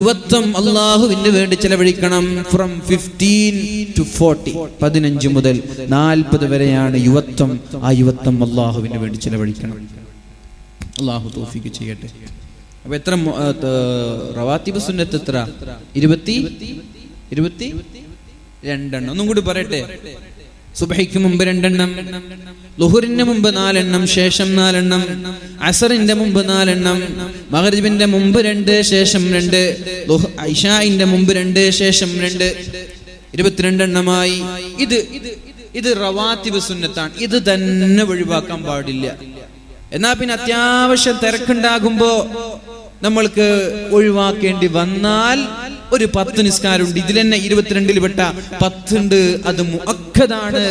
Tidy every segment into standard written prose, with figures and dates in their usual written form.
യുവത്വം അള്ളാഹുവിന് വേണ്ടി ചെലവഴിക്കണം. ഫ്രം 15 to 40, 15 മുതൽ 40 വരെയാണ് യുവത്വം. ആ യുവത്വം അള്ളാഹുവിന് വേണ്ടി ചെലവഴിക്കണം. അള്ളാഹു തൗഫീഖ് ചെയ്യട്ടെ. അപ്പൊ എത്ര റവാത്തിബ് സുന്നത്ത്? എത്ര? 22. ഒന്നും കൂടി പറയട്ടെ. സുബ്ഹിക്ക് മുമ്പ് 2 എണ്ണം, ളുഹുറിന് മുമ്പ് 4 എണ്ണം, ശേഷം 4 എണ്ണം, അസറിന്റെ മുമ്പ് 4 എണ്ണം, മഗ്രിബിന്റെ മുമ്പ് 2, ശേഷം 2, ഇശാഇന്റെ മുമ്പ് 2, ശേഷം 2, 22 എണ്ണമായി. ഇത് റവാത്തിബ് സുന്നത്താണ്. ഇത് തന്നെ ഒഴിവാക്കാൻ പാടില്ല. എന്നാ പിന്നെ അത്യാവശ്യം തിരക്കുണ്ടാകുമ്പോ നമ്മൾക്ക് ഒഴിവാക്കേണ്ടി വന്നാൽ ഒരു 10 നിസ്കാരമുണ്ട്. ഇതിൽ തന്നെ 22 പെട്ട 10 ഉണ്ട്. അത് മുഅക്കദാണ്,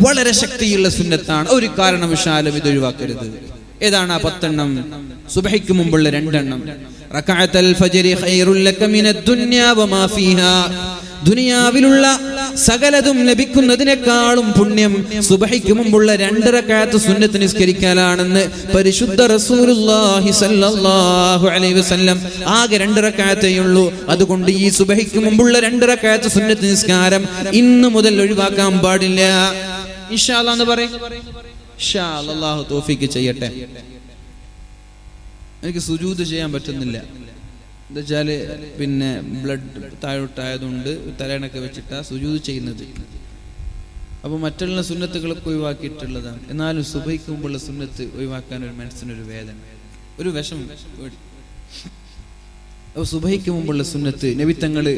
വളരെ ശക്തിയുള്ള സുന്നത്താണ്. ഒരു കാരണവശാലും ഇത് ഒഴിവാക്കരുത്. ഏതാണ് ആ 10 എണ്ണം? സുബ്ഹിക്ക് മുമ്പുള്ള 2 എണ്ണം. റകഅത്തുൽ ഫജ്രി ഖൈറുൽ ലക മിനദ് ദുനിയാ വമാ ഫീഹാ. ദുനിയാവിലുള്ള സകലതും ലഭിക്കുന്നതിനേക്കാളും പുണ്യം സുബ്ഹിക്ക് മുമ്പുള്ള 2 റകഅത്ത് സുന്നത്ത് നിസ്കരിക്കലാണെന്ന് പരിശുദ്ധ റസൂലുള്ളാഹി സ്വല്ലല്ലാഹു അലൈഹി വസല്ലം. ആകെ 2 റകഅത്തേ ഉള്ളൂ. അതുകൊണ്ട് ഈ സുബ്ഹിക്ക് മുമ്പുള്ള 2 റകഅത്ത് സുന്നത്ത് നിസ്കാരം ഇന്നു മുതൽ ഒഴിവാക്കാൻ പാടില്ല. ഇൻഷാ അല്ലാഹ് എന്ന് പറയും. ഇൻഷാ അല്ലാഹ് അല്ലാഹു തൗഫീഖ് ചെയ്യട്ടെ. എനിക്ക് സുജൂദ് ചെയ്യാൻ പറ്റുന്നില്ല. എന്താ വെച്ചാല് പിന്നെ ബ്ലഡ് താഴോട്ടായതുകൊണ്ട് തലയണൊക്കെ വെച്ചിട്ടാ സുജൂദ് ചെയ്യുന്നത്. അപ്പൊ മറ്റുള്ള സുന്നത്തുകളൊക്കെ ഒഴിവാക്കിയിട്ടുള്ളതാണ്. എന്നാലും സുബഹിക്ക് മുമ്പുള്ള സുന്നത്ത് ഒഴിവാക്കാൻ ഒരു മനസ്സിനൊരു വേദന, ഒരു വിഷമം. അപ്പൊ സുബഹിക്ക് മുമ്പുള്ള സുന്നത്ത് നബി തങ്ങള്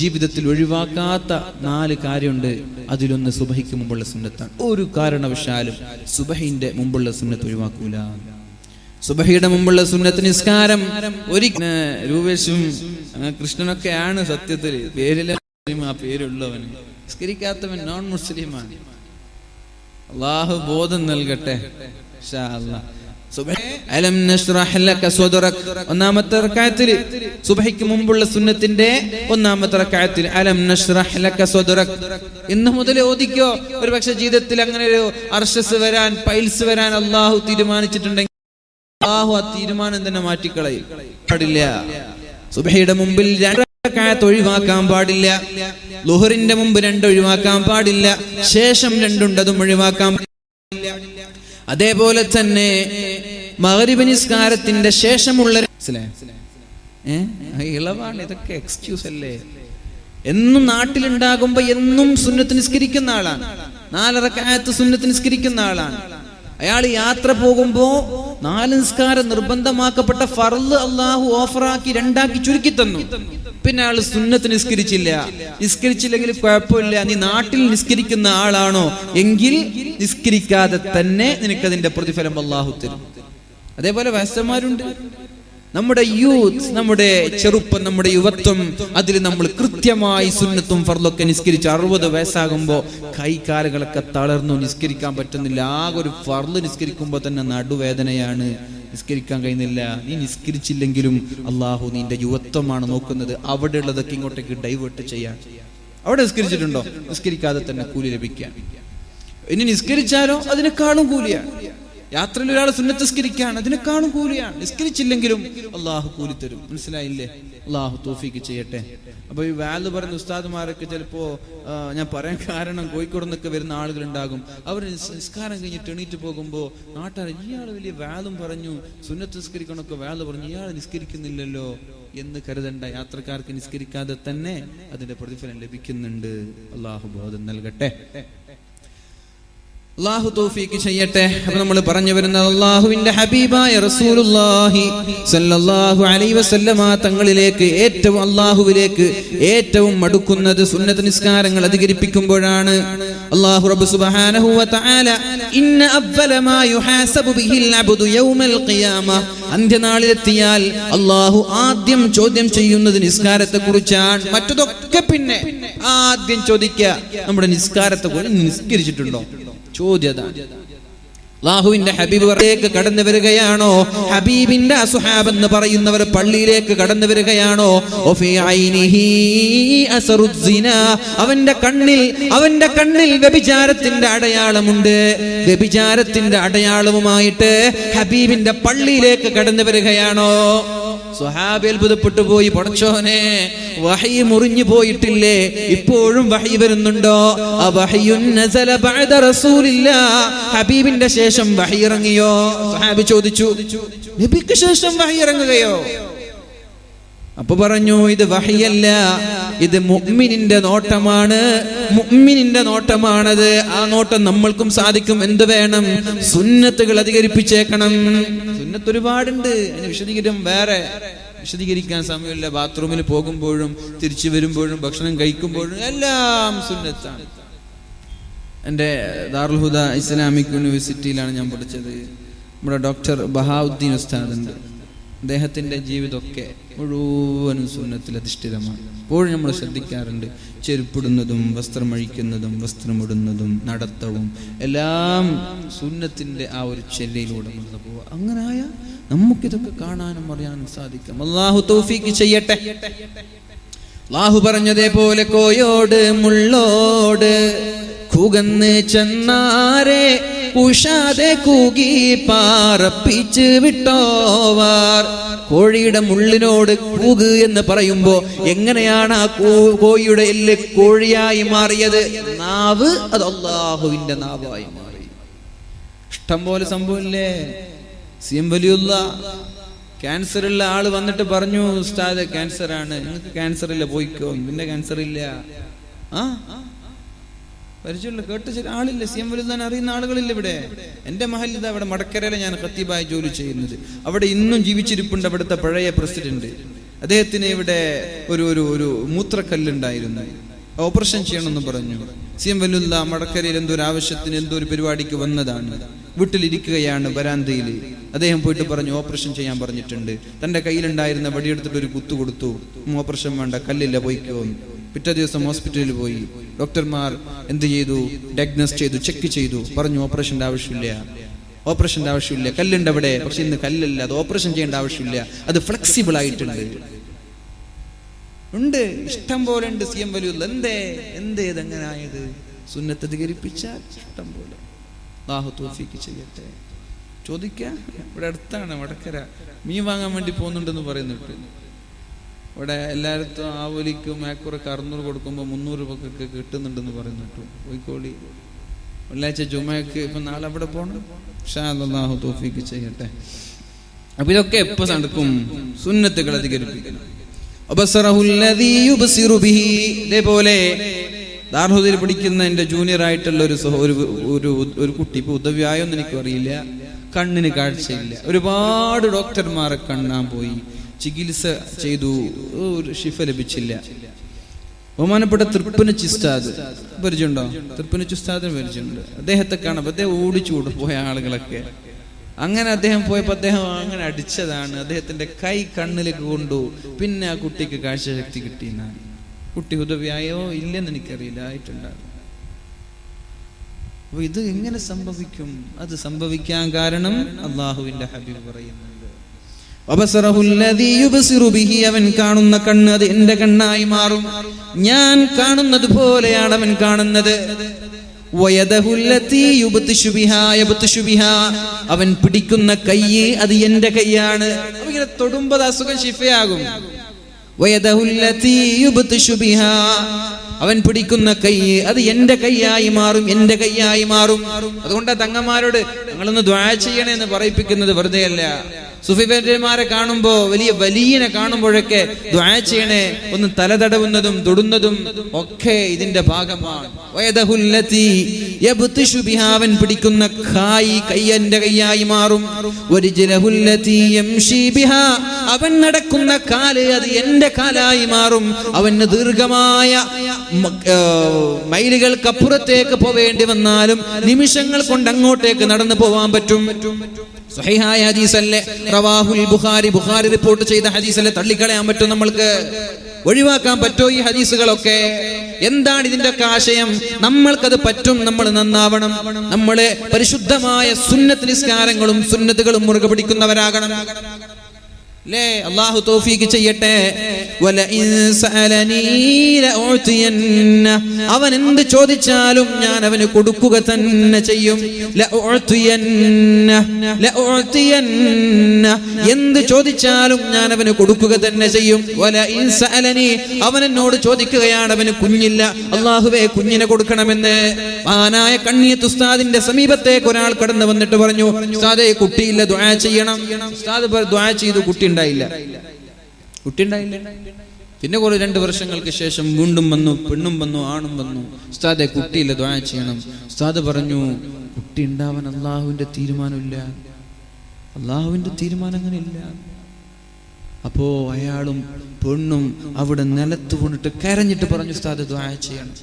ജീവിതത്തിൽ ഒഴിവാക്കാത്ത 4 കാര്യമുണ്ട്. അതിലൊന്ന് സുബഹിക്ക് മുമ്പുള്ള സുന്നത്താണ്. ഒരു കാരണവശാലും സുബഹിന്റെ മുമ്പുള്ള സുന്നത്ത് ഒഴിവാക്കൂല. സുബഹിയുടെ മുമ്പുള്ള സുന്നത്ത് നിസ്കാരം രൂപേഷും കൃഷ്ണനൊക്കെയാണ് സത്യത്തിൽ പേരിലെ ആ പേരുള്ളവൻ. നിസ്കരിക്കാത്തവൻ നോൺ മുസ്ലിമാണ്. അള്ളാഹു ബോധം നൽകട്ടെ. ഇൻഷാ അല്ലാഹ്. അലം നശ്റഹ് ലക സദ്റക്. ഒന്നാമത്തെ റകഅത്തിൽ സുബ്ഹിക്ക് മുമ്പുള്ള സുന്നത്തിന്റെ 1-ാമത്തെ റകഅത്തിൽ അലം നശ്റഹ് ലക സദ്റക്. ഇന്ന് മുതൽ ഓദിക്കോ. ഒരുപക്ഷെ ജീവിതത്തിൽ അങ്ങനെ ഒരു അർശസ് വരാൻ, പൈൽസ് വരാൻ അള്ളാഹു തീരുമാനിച്ചിട്ടുണ്ടെങ്കിൽ അല്ലാഹു ആ തീരുമാനം തന്നെ മാറ്റിക്കളയും. പാടില്ല. സുബ്ഹിയുടെ മുമ്പിൽ 2 റകഅത്ത് ഒഴിവാക്കാൻ പാടില്ല. ളുഹറിന്റെ മുമ്പ് 2 ഒഴിവാക്കാൻ പാടില്ല. ശേഷം 2 ഉണ്ട്, അതും ഒഴിവാക്കാൻ പാടില്ല. അതേപോലെ തന്നെ മഗ്രിബ് നിസ്കാരത്തിന്റെ ശേഷമുള്ള ഇളവാണ്. ഇതൊക്കെ എക്സ്ക്യൂസ് അല്ലേ? എന്നും നാട്ടിലുണ്ടാകുമ്പോ എന്നും സുന്നത്ത് നിസ്കരിക്കുന്ന ആളാണ്. 4 റകഅത്ത് സുന്നത്ത് നിസ്കരിക്കുന്ന ആളാണ്. അയാൾ യാത്ര പോകുമ്പോ 4 നിസ്കാരം നിർബന്ധമാക്കപ്പെട്ട ഫർള് അള്ളാഹു ഓഫറാക്കി 2 ചുരുക്കി തന്നു. പിന്നെ അയാൾ സുന്നത്ത് നിസ്കരിച്ചില്ലെങ്കിൽ കുഴപ്പമില്ല. നീ നാട്ടിൽ നിസ്കരിക്കുന്ന ആളാണോ എങ്കിൽ നിസ്കരിക്കാതെ തന്നെ നിനക്കതിന്റെ പ്രതിഫലം അള്ളാഹു തരും. അതേപോലെ വയസ്സന്മാരുണ്ട്. നമ്മുടെ യൂത്ത്, നമ്മുടെ ചെറുപ്പം, നമ്മുടെ യുവത്വം, അതിൽ നമ്മൾ കൃത്യമായി സുന്നത്തും ഫർളൊക്കെ നിസ്കരിച്ച് 60 വയസ്സാകുമ്പോൾ കൈകാലുകളൊക്കെ തളർന്നു, നിസ്കരിക്കാൻ പറ്റുന്നില്ല. ആകെ ഒരു ഫർള് നിസ്കരിക്കുമ്പോൾ തന്നെ നടുവേദനയാണ്, നിസ്കരിക്കാൻ കഴിയുന്നില്ല. നീ നിസ്കരിച്ചില്ലെങ്കിലും അള്ളാഹു നിന്റെ യുവത്വമാണ് നോക്കുന്നത്. അവിടെ ഉള്ളതൊക്കെ ഇങ്ങോട്ടേക്ക് ഡൈവേർട്ട് ചെയ്യാൻ. അവിടെ നിസ്കരിച്ചിട്ടുണ്ടോ? നിസ്കരിക്കാതെ തന്നെ കൂലി ലഭിക്കാൻ. ഇനി നിസ്കരിച്ചാലോ അതിനേക്കാളും കൂലിയാണ്. യാത്രയിൽ ഒരാൾ സുന്നത്ത് നിസ്കരിക്കാൻ, അതിനേക്കാളും കൂലിയാണ്. നിസ്കരിച്ചില്ലെങ്കിലും അള്ളാഹു കൂലി തരും. മനസ്സിലായില്ലേ? അള്ളാഹു തൗഫീഖ് ചെയ്യട്ടെ. അപ്പൊ ഈ വാല് പറയുന്ന ഉസ്താദുമാരൊക്കെ ചിലപ്പോ ഞാൻ പറയാൻ കാരണം കോഴിക്കോട് നിന്നൊക്കെ വരുന്ന ആളുകളുണ്ടാകും. അവർ നിസ്കാരം കഴിഞ്ഞിട്ട് എണീറ്റ് പോകുമ്പോ നാട്ടുകാർ ഇയാൾ വലിയ വാലും പറഞ്ഞു, സുന്നത്ത് നിസ്കരിക്കണമൊക്കെ വാല് പറഞ്ഞു, ഇയാൾ നിസ്കരിക്കുന്നില്ലല്ലോ എന്ന് കരുതണ്ട. യാത്രക്കാർക്ക് നിസ്കരിക്കാതെ തന്നെ അതിന്റെ പ്രതിഫലം ലഭിക്കുന്നുണ്ട്. അള്ളാഹു ബോധം നൽകട്ടെ. അല്ലാഹു തൗഫീഖ് ചെയ്യട്ടെ. അപ്പോൾ നമ്മൾ പറഞ്ഞു വരുന്നത് അല്ലാഹുവിന്റെ ഹബീബായ റസൂലുള്ളാഹി സ്വല്ലല്ലാഹു അലൈഹി വസല്ലമ തങ്ങളിലേക്ക്, ഏറ്റവും അല്ലാഹുവിലേക്ക് ഏറ്റവും അടുക്കുന്നത് സുന്നത്ത് നിസ്കാരങ്ങൾ അധികരിപ്പിക്കുമ്പോഴാണ്. അല്ലാഹു റബ്ബ് സുബ്ഹാനഹു വ തആല ഇന്ന അവ്വല മാ യുഹാസബു ബിഹിൽ അബ്ദു യൗമൽ ഖിയാമ, അന്ത്യനാളിലെത്തിയാൽ അല്ലാഹു ആദ്യം ചോദ്യം ചെയ്യുന്നത് നിസ്കാരത്തെ കുറിച്ചാണ്. മറ്റതൊക്കെ പിന്നെ ആദ്യം ചോദിക്കുക നമ്മുടെ നിസ്കാരത്തെ കുറിച്ച്. നിസ്കരിച്ചിട്ടുണ്ടോ? ചോദ്യം. അല്ലാഹുവിന്റെ ഹബീബിലേക്ക് കടന്നു വരികയാണോ? ഹബീബിന്റെ അസ്ഹാബ് എന്ന് പറയുന്നവർ പള്ളിയിലേക്ക് കടന്നു വരികയാണോ? അവന്റെ കണ്ണിൽ വ്യഭിചാരത്തിന്റെ അടയാളമുണ്ട്. വ്യഭിചാരത്തിന്റെ അടയാളവുമായിട്ട് ഹബീബിന്റെ പള്ളിയിലേക്ക് കടന്നു വരികയാണോ? സ്വഹാബി അത്ഭുതപ്പെട്ടു പോയി. പടച്ചോനെ, വഹി മുറിഞ്ഞു പോയിട്ടില്ലേ? ഇപ്പോഴും വഹി വരുന്നുണ്ടോ? ഹബീബിന്റെ ശേഷം വഹി ഇറങ്ങിയോ? സ്വഹാബി ചോദിച്ചു, നബിക്ക് ശേഷം വഹി ഇറങ്ങുകയോ? അപ്പൊ പറഞ്ഞു, ഇത് വഹിയല്ല, ഇത് മുഅ്മിനിന്റെ നോട്ടമാണ്. മുഅ്മിനിന്റെ നോട്ടമാണത്. ആ നോട്ടം നമ്മൾക്കും സാധിക്കും. എന്ത് വേണം? സുന്നത്തുകൾ അധികരിപ്പിച്ചേക്കണം. സുന്നത്ത് ഒരുപാടുണ്ട്, അതിന് വിശദീകരിക്കാൻ സമയമില്ല. ബാത്റൂമിൽ പോകുമ്പോഴും തിരിച്ചു വരുമ്പോഴും ഭക്ഷണം കഴിക്കുമ്പോഴും എല്ലാം സുന്നത്താണ്. എൻ്റെ ദാറുൽ ഹുദ ഇസ്ലാമിക് യൂണിവേഴ്സിറ്റിയിലാണ് ഞാൻ പഠിച്ചത്. നമ്മുടെ ഡോക്ടർ ബഹാഉദ്ദീൻ ഉസ്താദ് ഉണ്ട്. അദ്ദേഹത്തിൻ്റെ ജീവിതമൊക്കെ മുഴുവനും സുന്നത്തിൽ അധിഷ്ഠിതമാണ്. എപ്പോഴും നമ്മൾ ശ്രദ്ധിക്കാറുണ്ട്. ചെരുപ്പിടുന്നതും വസ്ത്രമഴിക്കുന്നതും വസ്ത്രമിടുന്നതും നടത്തവും എല്ലാം സുന്നത്തിൻ്റെ ആ ഒരു ചെല്ലയിലൂടെ മുന്നോട്ട് പോവുക. അങ്ങനായ നമുക്കിതൊക്കെ കാണാനും അറിയാനും സാധിക്കും. അല്ലാഹു തൗഫീഖ് ചെയ്യട്ടെ. അല്ലാഹു പറഞ്ഞതേപോലെ കോയോട് മുള്ളോട് കൂകന്ന് ചെന്നാരെ ഉഷാതെ കൂകി പാറപ്പിച്ച് വിട്ടോവാർ. കോഴിയുടെ മുള്ളിനോട് കൂക് എന്ന് പറയുമ്പോ എങ്ങനെയാണ് ആ കോഴിയുടെ എല്ല് കോഴിയായി മാറിയത്? നാവ് അത് അല്ലാഹുവിന്റെ നാവായി മാറി. ഇഷ്ടം പോലെ സംഭവമില്ലേ? സിഎം വലിയുള്ള ക്യാൻസർ ഉള്ള ആള് വന്നിട്ട് പറഞ്ഞു, ഉസ്താദ് ക്യാൻസർ ആണ്, നിങ്ങൾക്ക് ക്യാൻസർ ഇല്ല, പോയിക്കോ, പിന്നെ ക്യാൻസർ ഇല്ല. പരിചയമുള്ള കേട്ട ചില ആളില്ല. സിഎം വലിയ അറിയുന്ന ആളുകളില്ല ഇവിടെ. എൻ്റെ മഹലിത അവിടെ മടക്കരയിലെ ഞാൻ ഖത്തീബായി ജോലി ചെയ്യുന്നത്. അവിടെ ഇന്നും ജീവിച്ചിരിപ്പുണ്ട് അവിടുത്തെ പഴയ പ്രസിഡന്റ്. അദ്ദേഹത്തിന് ഇവിടെ ഒരു മൂത്രക്കല്ലുണ്ടായിരുന്നു. ഓപ്പറേഷൻ ചെയ്യണമെന്ന് പറഞ്ഞു. സിഎം വലിയുള്ള മടക്കരയിൽ എന്തോ ഒരു ആവശ്യത്തിന് എന്തോ ഒരു പരിപാടിക്ക് വന്നതാണ്. വീട്ടിലിരിക്കുകയാണ് വരാന്തയിൽ. അദ്ദേഹം പോയിട്ട് പറഞ്ഞു, ഓപ്പറേഷൻ ചെയ്യാൻ പറഞ്ഞിട്ടുണ്ട്. തൻ്റെ കയ്യിലുണ്ടായിരുന്ന വടിയെടുത്തിട്ട് ഒരു കുത്തു കൊടുത്തു. ഓപ്പറേഷൻ വേണ്ട, കല്ലില്ല, പോയിക്കോ. പിറ്റേ ദിവസം ഹോസ്പിറ്റലിൽ പോയി. ഡോക്ടർമാർ എന്ത് ചെയ്തു? ഡയഗ്നോസ് ചെയ്തു, ചെക്ക് ചെയ്തു, പറഞ്ഞു ഓപ്പറേഷൻ്റെ ആവശ്യമില്ല, കല്ലുണ്ട് അവിടെ, പക്ഷെ ഇന്ന് കല്ലല്ല, അത് ഓപ്പറേഷൻ ചെയ്യേണ്ട ആവശ്യമില്ല, അത് ഫ്ലെക്സിബിൾ ആയിട്ടുണ്ട്. ഉണ്ട്, ഇഷ്ടം പോലെ ഉണ്ട്. സിഎം വലിയുള്ള എന്തേതെങ്ങനായത്? സുന്നത്ത് അധികരിപ്പിച്ചാൽ ഇഷ്ടം പോലെ. അല്ലാഹു തൗഫീഖ് ചെയ്യട്ടെ. ചോദിക്കാം, ഇവിടെ അടുത്താണ് വടക്കര. മീൻ വാങ്ങാൻ വേണ്ടി പോകുന്നുണ്ടെന്ന് പറയുന്നുണ്ട്. ഇവിടെ എല്ലായിടത്തും ആവലിക്കും മേക്കുറക്ക് 600 കൊടുക്കുമ്പോൾ 300 രൂപക്കൊക്കെ കിട്ടുന്നുണ്ടെന്ന് പറയുന്നുണ്ട്. കോഴിക്കോട് വെള്ളിയാഴ്ച ജുമയ്ക്ക് ഇപ്പം നാളെ അവിടെ പോകണം. അല്ലാഹു തൗഫീഖ് ചെയ്യട്ടെ. അപ്പൊ ഇതൊക്കെ എപ്പോ നടക്കും? സുന്നത്തുകൾ അധികരിപ്പിക്കണം. ഇതേപോലെ ദാർഹുദയിൽ പഠിക്കുന്ന എൻ്റെ ജൂനിയർ ആയിട്ടുള്ള ഒരു കുട്ടി, ഇപ്പൊ ഉദവ്യായൊന്നും എനിക്കറിയില്ല, കണ്ണിന് കാഴ്ചയില്ല. ഒരുപാട് ഡോക്ടർമാരെ കാണാൻ പോയി, ചികിത്സ ചെയ്തു, ഒരു ശിഫ ലഭിച്ചില്ല. ബഹുമാനപ്പെട്ട തൃപ്പനച്ചി ഉസ്താദ് പരിചയമുണ്ടോ? തൃപ്പനച്ചി ഉസ്താദിന് പരിചയമുണ്ട്. അദ്ദേഹത്തെ കാണുമ്പോൾ അദ്ദേഹം ഓടിച്ചു പോയ ആളുകളൊക്കെ. അങ്ങനെ അദ്ദേഹം പോയപ്പോൾ അദ്ദേഹം അങ്ങനെ അടിച്ചതാണ്. അദ്ദേഹത്തിന്റെ കൈ കണ്ണിലേക്ക് കൊണ്ടു. പിന്നെ ആ കുട്ടിക്ക് കാഴ്ചശക്തി കിട്ടിയെന്നാണ്. കുട്ടി ഹുദവിയായോ ഇല്ലെന്ന് എനിക്കറിയില്ല, ആയിട്ടുണ്ടാകും. അപ്പൊ ഇത് എങ്ങനെ സംഭവിക്കും? അത് സംഭവിക്കാൻ കാരണം അള്ളാഹുവിന്റെ ഹബീബ് പറയുന്നുണ്ട്, അവൻ കാണുന്ന കണ്ണ് അത് എന്റെ കണ്ണായി മാറും. ഞാൻ കാണുന്നത് പോലെയാണ് അവൻ കാണുന്നത്. അവൻ പിടിക്കുന്ന കൈ അത് എന്റെ കൈയാണ്. ഇങ്ങനെ തൊടുമ്പോൾ അസുഖം ശിഫയാകും. അവൻ പിടിക്കുന്ന കൈ അത് എന്റെ കൈയായി മാറും, എന്റെ കൈയായി മാറും. അതുകൊണ്ട് തങ്ങന്മാരോട് ഞങ്ങളൊന്ന് ദുആ ചെയ്യണേ എന്ന് പറയിപ്പിക്കുന്നത് വെറുതെയല്ല. സുഫിമാരെ കാണുമ്പോ വലിയനെ കാണുമ്പോഴൊക്കെ ദുആ ചെയ്യണേ, ഒന്ന് തല തടവുന്നതും തൊടുന്നതും ഒക്കെ ഇതിന്റെ ഭാഗമാണ്. അവൻ പിടിക്കുന്ന കൈ എന്റെ കൈയായി മാറും. അവൻ നടക്കുന്ന കാല് അത് എന്റെ കാലായി മാറും. അവന് ദീർഘമായ മൈലുകൾക്കപ്പുറത്തേക്ക് പോവേണ്ടി വന്നാലും നിമിഷങ്ങൾ കൊണ്ട് അങ്ങോട്ടേക്ക് നടന്നു പോവാൻ പറ്റും. സ്വഹീഹായ ഹദീസല്ലേ, റവാഹുൽ ബുഖാരി, ബുഖാരി റിപ്പോർട്ട് ചെയ്ത ഹദീസല്ലേ, തള്ളിക്കളയാൻ പറ്റും നമ്മൾക്ക്? ഒഴിവാക്കാൻ പറ്റുമോ ഈ ഹദീസുകളൊക്കെ? എന്താണ് ഇതിന്റെ ഒക്കെ ആശയം? നമ്മൾക്കത് പറ്റും, നമ്മൾ നന്നാവണം, നമ്മളെ പരിശുദ്ധമായ സുന്നത്ത് നിസ്കാരങ്ങളും സുന്നത്തുകളും മുറുകെ പിടിക്കുന്നവരാകണം. അല്ലേ? അല്ലാഹു തൗഫീഖ് ചെയ്യട്ടെ. അവൻ എന്ത് ചോദിച്ചാലും ഞാൻ അവന് കൊടുക്കുക തന്നെ ചെയ്യും. എന്ത് ചോദിച്ചാലും ഞാൻ അവന് കൊടുക്കുക തന്നെ ചെയ്യും. അവൻ എന്നോട് ചോദിക്കുകയാണ്, അവന് കുഞ്ഞില്ല, അല്ലാഹുവേ കുഞ്ഞിനെ കൊടുക്കണമെന്ന്. മഹാനായ കണ്ണിയത്ത് ഉസ്താദിന്റെ സമീപത്തേക്ക് ഒരാൾ കടന്നു വന്നിട്ട് പറഞ്ഞു, ഉസ്താദേ കുട്ടിയില്ല, ദുആ ചെയ്യണം. ഉസ്താദ് ദുആ ചെയ്തു, കുട്ടി ഉണ്ടായില്ല. പിന്നെ കുറെ 2 വർഷങ്ങൾക്ക് ശേഷം വീണ്ടും വന്നു, പെണ്ണും വന്നു, ആണും വന്നു. ഉസ്താദെ കുട്ടിയില്ല, ദുആ ചെയ്യണം. ഉസ്താദ് പറഞ്ഞു, കുട്ടി ഉണ്ടാവാൻ അള്ളാഹുവിന്റെ തീരുമാനമില്ല, അള്ളാഹുവിന്റെ തീരുമാനം അങ്ങനെ ഇല്ല. അപ്പോ അയാളും പെണ്ണും അവിടെ നിലത്ത് കൊണ്ടിട്ട് കരഞ്ഞിട്ട് പറഞ്ഞു, ഉസ്താദ് ദുആ ചെയ്യണം,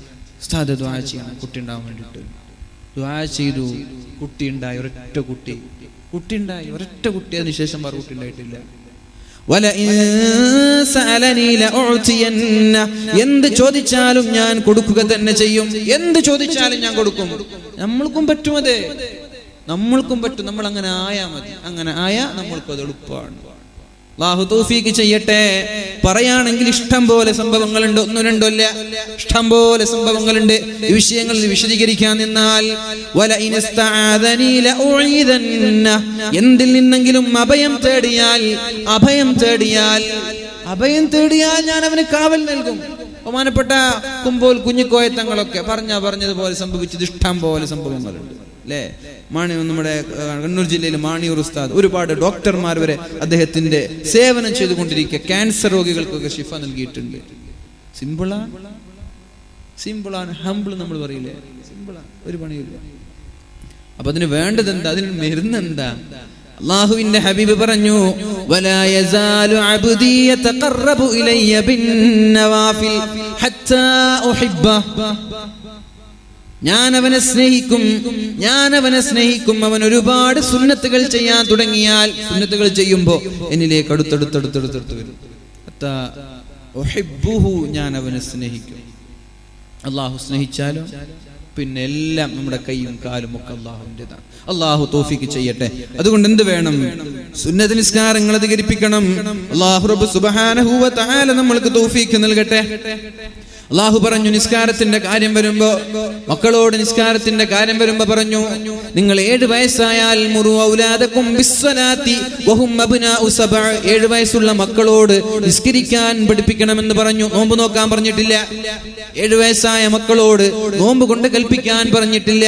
ഉസ്താദ് ദുആ ചെയ്യണം കുട്ടി ഉണ്ടാവാൻ വേണ്ടിയിട്ട്. ദുആ ചെയ്തു, കുട്ടി ഉണ്ടായി, ഒരൊറ്റ കുട്ടി ഉണ്ടായി, ഒരൊറ്റ കുട്ടി. അതിനുശേഷം വേറെ കുട്ടി ഉണ്ടായിട്ടില്ല. എന്ത് ചോദിച്ചാലും ഞാൻ കൊടുക്കുക തന്നെ ചെയ്യും. എന്ത് ചോദിച്ചാലും ഞാൻ കൊടുക്കും. നമ്മൾക്കും പറ്റും, അതെ, നമ്മൾക്കും പറ്റും. നമ്മൾ അങ്ങനെ ആയാ മതി. അങ്ങനെ ആയാ നമ്മൾക്കും അത് എളുപ്പമാണ്. അല്ലാഹു തൗഫീഖ് ചെയ്യട്ടെ. പറയാണെങ്കിൽ ഇഷ്ടം പോലെ സംഭവങ്ങളുണ്ട്, 1 2 അല്ല, ഇഷ്ടം പോലെ സംഭവങ്ങളുണ്ട്. ഈ വിഷയങ്ങൾ വിശദീകരിക്കാൻ നിന്നാൽ എന്തിൽ നിന്നെങ്കിലും അഭയം തേടിയാൽ ഞാൻ അവന് കാവൽ നൽകും. ബഹുമാനപ്പെട്ട കുമ്പോൾ കുഞ്ഞിക്കോയ തങ്ങളൊക്കെ പറഞ്ഞതുപോലെ സംഭവിച്ചത് ഇഷ്ടം പോലെ സംഭവങ്ങളുണ്ട്, അല്ലേ? നമ്മുടെ കണ്ണൂർ ജില്ലയിൽ മാണിയൂർ ഉസ്താദ് ഒരുപാട് ഡോക്ടർമാർ വരെ അദ്ദേഹത്തിന്റെ സേവനം ചെയ്തുകൊണ്ടിരിക്കുക. ക്യാൻസർ രോഗികൾക്കൊക്കെ ശിഫ നൽകിയിട്ടുണ്ട്. സിമ്പിളാണ്, ഹംബിൾ നമ്മൾ പറയില്ലേ, സിമ്പിളാണ്, ഒരു പണിയില്ല. അപ്പൊ അതിന് വേണ്ടത് എന്താ? അതിന് മരുന്നെന്താ? അല്ലാഹുവിന്റെ ഹബീബ് പറഞ്ഞു, വലാ യസാലു അബ്ദി യതഖറബു ഇലയ്യ ബിന്നവാഫിൽ ഹത്താ ഉഹിബ്ബ. ഞാൻ അവനെ സ്നേഹിക്കും. അവൻ ഒരുപാട് സുന്നത്തുകൾ ചെയ്യാൻ തുടങ്ങിയാൽ, സുന്നത്തുകൾ ചെയ്യുമ്പോൾ എന്നിലേക്ക് അടുത്തടുത്ത് വരും. ഞാൻ അവനെ സ്നേഹിക്കും. അള്ളാഹു സ്നേഹിച്ചാലും പിന്നെ എല്ലാം നമ്മുടെ കൈയും കാലും ഒക്കെ അള്ളാഹുവിൻ്റെതാണ്. അള്ളാഹു തൗഫീഖ് ചെയ്യട്ടെ. അതുകൊണ്ട് എന്ത് വേണം? സുന്നത്ത് നിസ്കാരങ്ങൾ അധികരിപ്പിക്കണം. അല്ലാഹു റബ്ബ് സുബ്ഹാനഹു വ തആല നമ്മൾക്ക് തൗഫീഖ് നൽകട്ടെ. അല്ലാഹു പറഞ്ഞു, നിസ്കാരത്തിന്റെ കാര്യം വരുമ്പോ, മക്കളോട് നിസ്കാരത്തിന്റെ കാര്യം വരുമ്പോ പറഞ്ഞു, നിങ്ങൾ 7 വയസ്സായാൽ മുറു ഔലാദകും ബിസ്സലാത്തി വഹും അബ്നാഉ 7. 7 വയസ്സുള്ള മക്കളോട് നിസ്കരിക്കാൻ പഠിപ്പിക്കണമെന്ന് പറഞ്ഞു. നോമ്പ് നോക്കാൻ പറഞ്ഞിട്ടില്ല. 7 വയസ്സായ മക്കളോട് നോമ്പ് കൊണ്ട് കൽപ്പിക്കാൻ പറഞ്ഞിട്ടില്ല.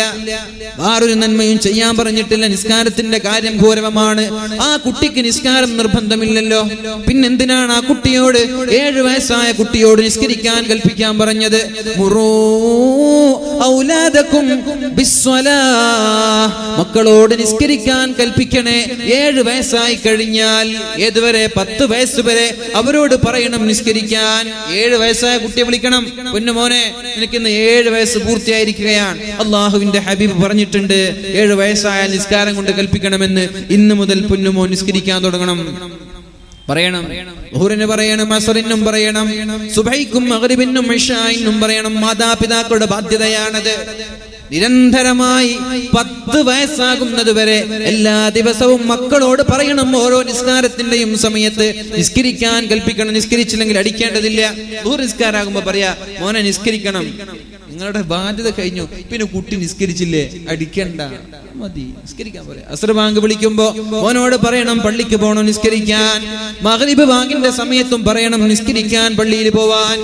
വേറൊരു നന്മയും ചെയ്യാൻ പറഞ്ഞിട്ടില്ല. നിസ്കാരത്തിന്റെ കാര്യം ഗൗരവമാണ്. ആ കുട്ടിക്ക് നിസ്കാരം നിർബന്ധമില്ലല്ലോ, പിന്നെന്തിനാണ് ആ കുട്ടിയോട്, 7 വയസ്സായ കുട്ടിയോട് നിസ്കരിക്കാൻ കൽപ്പിക്കാൻ പറഞ്ഞത്? മക്കളോട് നിസ്കരിക്കാൻ കൽപ്പിക്കണേ. 7 വയസ്സായി കഴിഞ്ഞാൽ ഏതുവരെ? 10 വയസ്സ് വരെ അവരോട് പറയണം നിസ്കരിക്കാൻ. 7 വയസ്സായ കുട്ടിയെ വിളിക്കണം, പൊന്നുമോനെ എനിക്കിന്ന് 7 വയസ്സ് പൂർത്തിയായിരിക്കുകയാണ്. അള്ളാഹുവിന്റെ ഹബീബ് പറഞ്ഞിട്ടുണ്ട് 7 വയസ്സായാൽ നിസ്കാരം കൊണ്ട് കൽപ്പിക്കണമെന്ന്. ഇന്ന് മുതൽ പൊന്നുമോൻ നിസ്കരിക്കാൻ തുടങ്ങണം. പറയണം, ളുഹറിന് പറയണം, അസ്റിനും പറയണം, സുബൈക്കും മഗ്രിബിനും ഇശാഇനും പറയണം. മാതാപിതാക്കളുടെ ബാധ്യതയാണത്. നിരന്തരമായി 10 വയസ്സാകുന്നത് വരെ എല്ലാ ദിവസവും മക്കളോട് പറയണം, ഓരോ നിസ്കാരത്തിന്റെയും സമയത്ത് നിസ്കരിക്കാൻ കൽപ്പിക്കണം. നിസ്കരിച്ചില്ലെങ്കിൽ അടിക്കേണ്ടതില്ല. ളുഹർ നിസ്കാരാകുമ്പോ പറയാ, മോനെ നിസ്കരിക്കണം, നിങ്ങളുടെ ബാധ്യത കഴിഞ്ഞു. പിന്നെ കുട്ടി നിസ്കരിച്ചില്ലേ, അടിക്കണ്ട, മതി, നിസ്കരിക്കാൻ പറയാം. അസ്ർ ബാങ്ക് വിളിക്കുമ്പോ മോനോട് പറയണം പള്ളിക്ക് പോകണം നിസ്കരിക്കാൻ. മഗ്രിബ് ബാങ്കിന്റെ സമയത്തും പറയണം നിസ്കരിക്കാൻ, പള്ളിയിൽ പോവാൻ.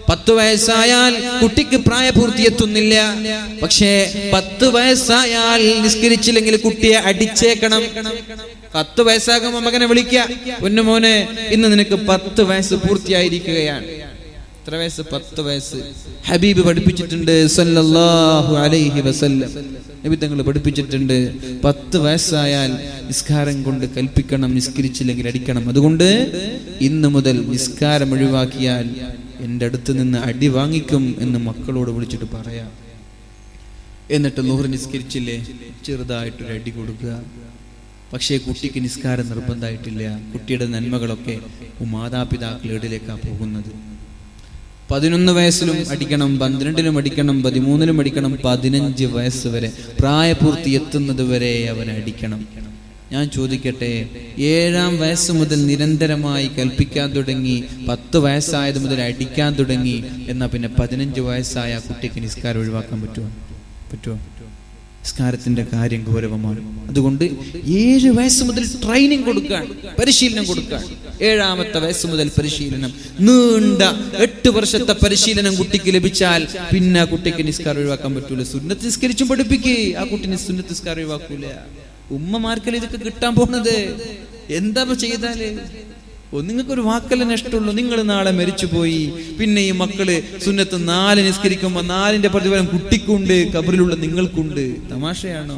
10 വയസ്സായാൽ കുട്ടിക്ക് പ്രായപൂർത്തി എത്തുന്നില്ല. പക്ഷേ 10 വയസ്സായാൽ നിസ്കരിച്ചില്ലെങ്കിൽ കുട്ടിയെ അടിച്ചേക്കണം. 10 വയസ്സാകുമ്പോ മകനെ വിളിക്കുക, പൊന്നുമോനെ ഇന്ന് നിനക്ക് 10 വയസ്സ് പൂർത്തിയായിരിക്കുകയാണ്. എത്ര വയസ്സ്? 10 വയസ്സ്. ഹബീബ് പഠിപ്പിച്ചിട്ടുണ്ട് സല്ലല്ലാഹു അലൈഹി വസല്ലം. നബി തങ്ങൾ പഠിപ്പിച്ചിട്ടുണ്ട് 10 വയസ്സായാൽ നിസ്കാരം കൊണ്ട് കൽപ്പിക്കണം, നിസ്കരിച്ചില്ലെങ്കിൽ അടിക്കണം. അതുകൊണ്ട് ഇന്ന് മുതൽ നിസ്കാരം ഒഴിവാക്കിയാൽ എൻ്റെ അടുത്ത് നിന്ന് അടി വാങ്ങിക്കും എന്ന് മക്കളോട് വിളിച്ചിട്ട് പറയാം. എന്നിട്ട് ളുഹർ നിസ്കരിച്ചില്ലേ, ചെറുതായിട്ടൊരു അടി കൊടുക്കുക. പക്ഷേ കുട്ടിക്ക് നിസ്കാരം നിർബന്ധമായിട്ടില്ല. കുട്ടിയുടെ നന്മകളൊക്കെ മാതാപിതാക്കളുടെ ഇടയിലേക്കാണ് പോകുന്നത്. 11 വയസ്സിലും അടിക്കണം, 12ലും അടിക്കണം, 13ലും അടിക്കണം, 15 വയസ്സ് വരെ പ്രായപൂർത്തി എത്തുന്നത് വരെ അവനെ അടിക്കണം. ഞാൻ ചോദിക്കട്ടെ, 7-ാം വയസ്സ് മുതൽ നിരന്തരമായി കൽപ്പിക്കാൻ തുടങ്ങി, 10 വയസ്സായത് മുതൽ അടിക്കാൻ തുടങ്ങി, എന്നാൽ പിന്നെ 15 വയസ്സായ കുട്ടിക്ക് നിസ്കാരം ഒഴിവാക്കാൻ പറ്റുമോ? നിസ്കാരത്തിന്റെ കാര്യം ഗൗരവമാണ്. അതുകൊണ്ട് 7 വയസ്സ് മുതൽ ട്രെയിനിങ് കൊടുക്കാൻ, പരിശീലനം കൊടുക്കാൻ. 7-ാമത്തെ വയസ്സ് മുതൽ പരിശീലനം, നീണ്ട 8 വർഷത്തെ പരിശീലനം കുട്ടിക്ക് ലഭിച്ചാൽ പിന്നെ ആ കുട്ടിക്ക് നിസ്കാരം ഒഴിവാക്കാൻ പറ്റൂല. സുന്നത്ത് നിസ്കരിച്ചും പഠിപ്പിക്കേ, ആ കുട്ടിന് സുന്നത്ത് നിസ്കാരം ഒഴിവാക്കൂല. ഉമ്മമാർക്കല്ലേ ഇതൊക്കെ കിട്ടാൻ പോകുന്നത്? എന്താ ചെയ്താല്? നിങ്ങൾക്കൊരു വാക്കല്ലേ നഷ്ടമുള്ളൂ. നിങ്ങൾ നാളെ മരിച്ചുപോയി, പിന്നെ ഈ മക്കള് സുന്നത്ത് 4 നിസ്കരിക്കുമ്പോ 4ന്റെ പ്രതിഫലം കുട്ടിക്കുണ്ട്, ഖബറിലുള്ള നിങ്ങൾക്കുണ്ട്. തമാശയാണോ?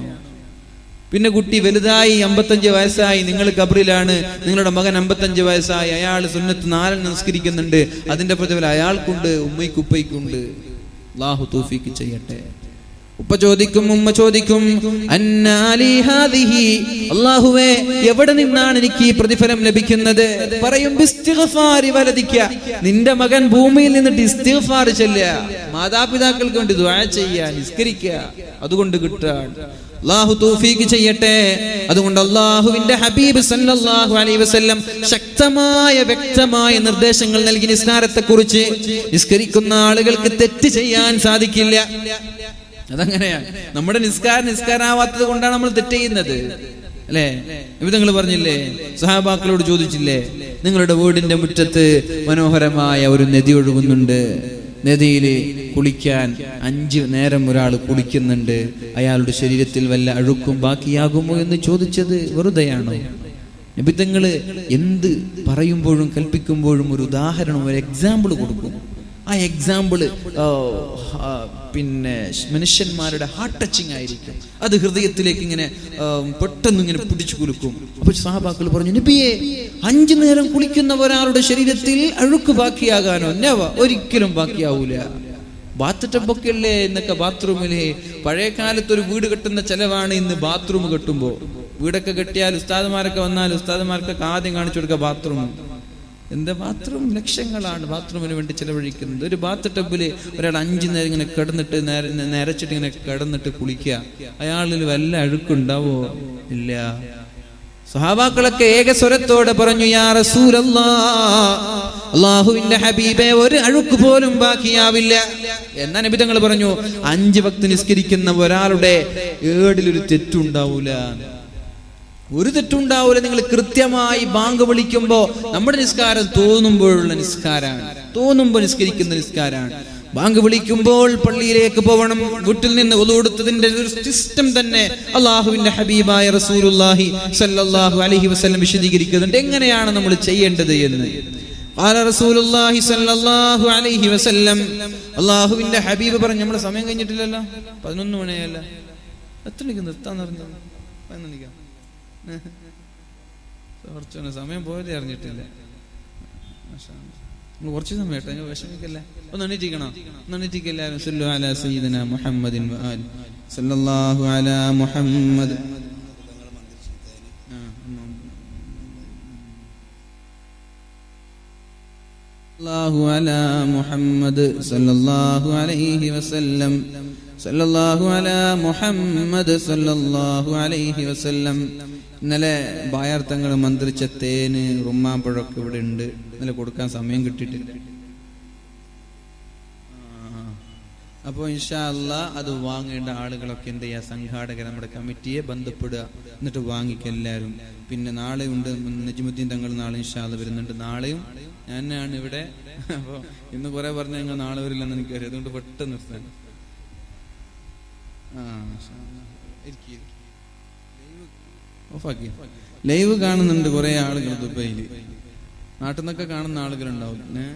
പിന്നെ കുട്ടി വലുതായി 55 വയസ്സായി, നിങ്ങൾ ഖബറിലാണ്. നിങ്ങളുടെ മകൻ 55 വയസ്സായി, അയാൾ സുന്നത്ത് 4 നിസ്കരിക്കുന്നുണ്ട്, അതിന്റെ പ്രതിഫലം അയാൾക്കുണ്ട്, ഉമ്മയ്ക്കുപ്പയ്ക്കുണ്ട്. അല്ലാഹു തൗഫീഖ് ചെയ്യട്ടെ. ഉപ്പ ചോദിക്കും, ഉമ്മ ചോദിക്കും, അല്ലാഹുവേ എവിടെ നിന്നാണ് എനിക്ക് ഈ പ്രതിഫലം ലഭിക്കുന്നത്? പറയും, ബിസ്തിഗ്ഫാരി വലദിക, നിന്റെ മകൻ ഭൂമിയിൽ നിന്നിട്ട് ഇസ്തിഗ്ഫാർ ചൊല്ലുക, മാതാപിതാക്കൾക്ക് വേണ്ടി ദുആ ചെയ്യുക, നിസ്കരിക്കുക, അതുകൊണ്ട് കിട്ടാൻ. അല്ലാഹു തൗഫീഖ് ചെയ്യട്ടെ. അതുകൊണ്ട് അല്ലാഹുവിന്റെ ഹബീബ് സല്ലല്ലാഹു അലൈഹി വസല്ലം ശക്തമായ വ്യക്തമായ നിർദ്ദേശങ്ങൾ നൽകി നിസ്കാരത്തെ കുറിച്ച്. നിസ്കരിക്കുന്ന ആളുകൾക്ക് തെറ്റ് ചെയ്യാൻ സാധിക്കില്ല. അതങ്ങനെയാണ്. നമ്മുടെ നിസ്കാരാവാത്തത് കൊണ്ടാണ് നമ്മൾ തെറ്റ് ചെയ്യുന്നത്, അല്ലേ? നിങ്ങൾ പറഞ്ഞില്ലേ, സഹാബാക്കളോട് ചോദിച്ചില്ലേ, നിങ്ങളുടെ വീടിന്റെ മുറ്റത്ത് മനോഹരമായ ഒരു നദി ഒഴുകുന്നുണ്ട്, നദിയിൽ കുളിക്കാൻ 5 നേരം ഒരാൾ കുളിക്കുന്നുണ്ട്, അയാളുടെ ശരീരത്തിൽ വല്ല അഴുക്കും ബാക്കിയാകുമോ എന്ന് ചോദിച്ചത് വെറുതെയാണോ? നബി തങ്ങൾ എന്ത് പറയുമ്പോഴും കൽപ്പിക്കുമ്പോഴും ഒരു ഉദാഹരണം, ഒരു എക്സാമ്പിൾ കൊടുക്കും. ആ എക്സാമ്പിള് പിന്നെ മനുഷ്യന്മാരുടെ ഹാർട്ട് ടച്ചിങ് ആയിരിക്കും. അത് ഹൃദയത്തിലേക്ക് ഇങ്ങനെ പെട്ടെന്ന് ഇങ്ങനെ പിടിച്ചു കുലുക്കും. അപ്പൊ സഹാബാക്കൾ പറഞ്ഞു, നബിയെ 5 നേരം കുളിക്കുന്ന ഒരാളുടെ ശരീരത്തിൽ അഴുക്ക് ബാക്കിയാകാനോ? ഒരിക്കലും ബാക്കിയാവൂല. ബാത്ത് ടബൊക്കെ അല്ലേ എന്നൊക്കെ ബാത്റൂമിലെ. പഴയ കാലത്ത് ഒരു വീട് കെട്ടുന്ന ചെലവാണ് ഇന്ന് ബാത്റൂം കെട്ടുമ്പോ. വീടൊക്കെ കെട്ടിയാൽ ഉസ്താദുമാരൊക്കെ വന്നാൽ ഉസ്താദുമാർക്കൊക്കെ ആദ്യം കാണിച്ചു കൊടുക്കുക ബാത്റൂം. എന്താ ബാത്റൂം? ലക്ഷങ്ങളാണ് ബാത്റൂമിന് വേണ്ടി ചെലവഴിക്കുന്നത്. ഒരു ബാത്ത് ടബില് ഒരാൾ 5 നേരം ഇങ്ങനെ കിടന്നിട്ട് നരച്ചിട്ട് ഇങ്ങനെ കിടന്നിട്ട് കുളിക്കുക, അയാളിൽ വല്ല അഴുക്കുണ്ടാവോ? ഇല്ല. സഹാബാക്കളൊക്കെ ഏകസ്വരത്തോടെ പറഞ്ഞു, യാ റസൂലല്ലാഹ്, അല്ലാഹുവിന്റെ ഹബീബേ, ഒരു അഴുക്ക് പോലും ബാക്കിയാവില്ല. എന്നാ നബി തങ്ങൾ പറഞ്ഞു, 5 വക്ത് നിസ്കരിക്കുന്ന ഒരാളുടെ ഏടിലൊരു തെറ്റുണ്ടാവൂല, ഒരു തെറ്റുണ്ടാവൂല. നിങ്ങൾ കൃത്യമായി ബാങ്ക് വിളിക്കുമ്പോ, നമ്മുടെ നിസ്കാരം തോന്നുമ്പോഴുള്ള നിസ്കാരാണ്, തോന്നുമ്പോ നിസ്കരിക്കുന്ന നിസ്കാരാണ്. ബാങ്ക് വിളിക്കുമ്പോൾ പള്ളിയിലേക്ക് പോകണം, വീട്ടിൽ നിന്ന് ഒളു എടുത്തതിന്റെ ഒരു സിസ്റ്റം തന്നെ അള്ളാഹുവിന്റെ ഹബീബായ റസൂലുള്ളാഹി സ്വല്ലല്ലാഹു അലൈഹി വസല്ലം വിശദീകരിക്കുന്നുണ്ട്, എങ്ങനെയാണ് നമ്മൾ ചെയ്യേണ്ടത് എന്ന്. ഖാല റസൂലുള്ളാഹി സ്വല്ലല്ലാഹു അലൈഹി വസല്ലം, അള്ളാഹുവിന്റെ ഹബീബ് പറഞ്ഞു. നമ്മുടെ സമയം കഴിഞ്ഞിട്ടില്ലല്ലോ, 11 മണിയല്ല. എത്ര മണിക്ക് നിർത്താന്ന് പറഞ്ഞത്? 11 മണിക്കാ. സമയം പോയതേ അറിഞ്ഞിട്ടില്ല. കുറച്ച് സമയം കേട്ടോ, വിഷമിക്കല്ലേ. ഒന്ന് എണീറ്റിക്കല്ലേ. സല്ലു അലാ സയ്യിദിനാ മുഹമ്മദിൻ വആലി സല്ലല്ലാഹു അലാ മുഹമ്മദ്. സല്ലല്ലാഹു അലാ മുഹമ്മദ് സല്ലല്ലാഹു അലൈഹി വസല്ലം. സല്ലല്ലാഹു അലാ മുഹമ്മദ് സല്ലല്ലാഹു അലൈഹി വസല്ലം. ഇന്നലെ ബായാർത്ഥങ്ങൾ മന്ത്രിച്ച തേന്, റുമ്മാമ്പഴമൊക്കെ ഇവിടെ ഉണ്ട്. ഇന്നലെ കൊടുക്കാൻ സമയം കിട്ടിയിട്ടില്ല. അപ്പോൾ ഇൻഷാ അല്ലാഹ് അത് വാങ്ങേണ്ട ആളുകളൊക്കെ എന്ത് ചെയ്യുക, സംഘാടകർ നമ്മുടെ കമ്മിറ്റിയെ ബന്ധപ്പെടുക, എന്നിട്ട് വാങ്ങിക്കെല്ലാവരും. പിന്നെ നാളെ ഉണ്ട് നജ്മുദ്ദീൻ തങ്ങൾ, നാളെ ഇൻഷാ അല്ലാഹ് വരുന്നുണ്ട്. നാളെയും ഞാനാണ് ഇവിടെ. അപ്പോൾ ഇന്ന് കുറെ പറഞ്ഞു ഞങ്ങൾ നാളെ വരില്ലെന്ന് എനിക്കറിയാം, അതുകൊണ്ട് പെട്ടെന്ന് നിർത്താൻ. ലൈവ് കാണുന്നുണ്ട് കുറെ ആളുകൾ ദുബൈയില്, നാട്ടിൽ നിന്നൊക്കെ കാണുന്ന ആളുകളുണ്ടാവും, പിന്നെ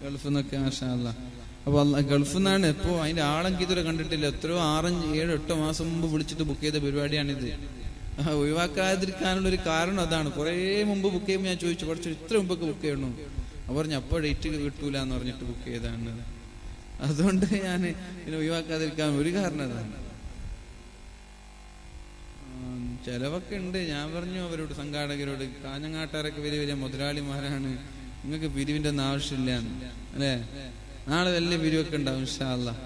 ഗൾഫിൽ നിന്നൊക്കെ. മാഷാ അല്ലാഹ്. അപ്പൊ ഗൾഫിൽ നിന്നാണ്. ഇപ്പോ അതിന്റെ ആളെങ്കിൽ ഇതുവരെ കണ്ടിട്ടില്ല. എത്രയോ 6, 7, 8 മാസം മുമ്പ് വിളിച്ചിട്ട് ബുക്ക് ചെയ്ത പരിപാടിയാണിത്. ഒഴിവാക്കാതിരിക്കാനുള്ള ഒരു കാരണം അതാണ്. കുറെ മുമ്പ് ബുക്ക് ചെയ്യുമ്പോൾ ഞാൻ ചോദിച്ചു, കുറച്ച് ഇത്ര മുമ്പൊക്കെ ബുക്ക് ചെയ്യണോ? അവർ പറഞ്ഞു അപ്പോൾ ഡേറ്റ് കിട്ടൂല എന്ന് പറഞ്ഞിട്ട് ബുക്ക് ചെയ്താണ്. അതുകൊണ്ട് ഞാൻ ഇതിനെ ഒഴിവാക്കാതിരിക്കാൻ ഒരു കാരണം അതാണ്. ചെലവൊക്കെ ഉണ്ട്. ഞാൻ പറഞ്ഞു അവരോട്, സംഘാടകരോട്, കാഞ്ഞങ്ങാട്ടുകാരൊക്കെ വലിയ വലിയ മുതലാളിമാരാണ്, നിങ്ങൾക്ക് പിരിവിന്റെ ഒന്നും ആവശ്യമില്ല, അല്ലേ? നാളെ വലിയ പിരിവൊക്കെ ഉണ്ടാവും ഇൻഷാ അല്ലാഹ്.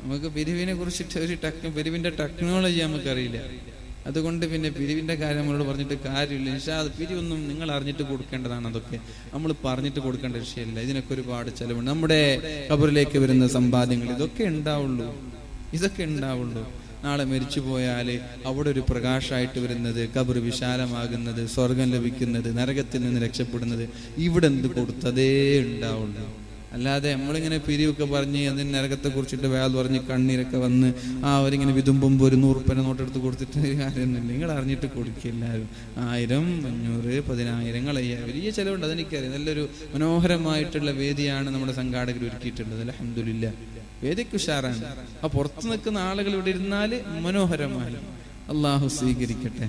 നമുക്ക് പിരിവിനെ കുറിച്ചിട്ട് പിരിവിന്റെ ടെക്നോളജി നമുക്കറിയില്ല. അതുകൊണ്ട് പിന്നെ പിരിവിന്റെ കാര്യം നമ്മളോട് പറഞ്ഞിട്ട് കാര്യമില്ല. ഇൻഷാ അല്ലാഹ് പിരിവൊന്നും നിങ്ങൾ അറിഞ്ഞിട്ട് കൊടുക്കേണ്ടതാണ്. അതൊക്കെ നമ്മൾ പറഞ്ഞിട്ട് കൊടുക്കേണ്ട വിഷയമില്ല. ഇതിനൊക്കെ ഒരുപാട് ചെലവുണ്ട്. നമ്മുടെ ഖബറിലേക്ക് വരുന്ന സമ്പാദ്യങ്ങൾ ഇതൊക്കെ ഉണ്ടാവുള്ളൂ. നാളെ മരിച്ചു പോയാൽ അവിടെ ഒരു പ്രകാശമായിട്ട് വരുന്നത്, ഖബർ വിശാലമാകുന്നത്, സ്വർഗം ലഭിക്കുന്നത്, നരകത്തിൽ നിന്ന് രക്ഷപ്പെടുന്നത് ഇവിടെ എന്ത് കൊടുത്തതേ ഉണ്ടാവുള്ളൂ. അല്ലാതെ നമ്മളിങ്ങനെ പിരിവൊക്കെ പറഞ്ഞ് അതിന് നരകത്തെ കുറിച്ചിട്ട് വേൽ പറഞ്ഞ് കണ്ണീരൊക്കെ വന്ന് അവരിങ്ങനെ വിതുമ്പുമ്പോൾ ഒരു 100 രൂപ നോട്ടെടുത്ത് കൊടുത്തിട്ട് കാര്യമൊന്നുമില്ല. നിങ്ങൾ അറിഞ്ഞിട്ട് കൊടുക്കുക എല്ലാവരും. 1000, 500, 10,000 വലിയ ചിലവുണ്ട്. അതെനിക്കറിയാം. നല്ലൊരു മനോഹരമായിട്ടുള്ള വേദിയാണ് നമ്മുടെ സംഘാടകർ ഒരുക്കിയിട്ടുള്ളത്. അൽഹംദുലില്ലാഹ്, വേദിക്ക് ഉഷാറാണ്. ആ പുറത്ത് നിൽക്കുന്ന ആളുകൾ ഇവിടെ ഇരുന്നാൽ മനോഹരമായി. അള്ളാഹു സ്വീകരിക്കട്ടെ.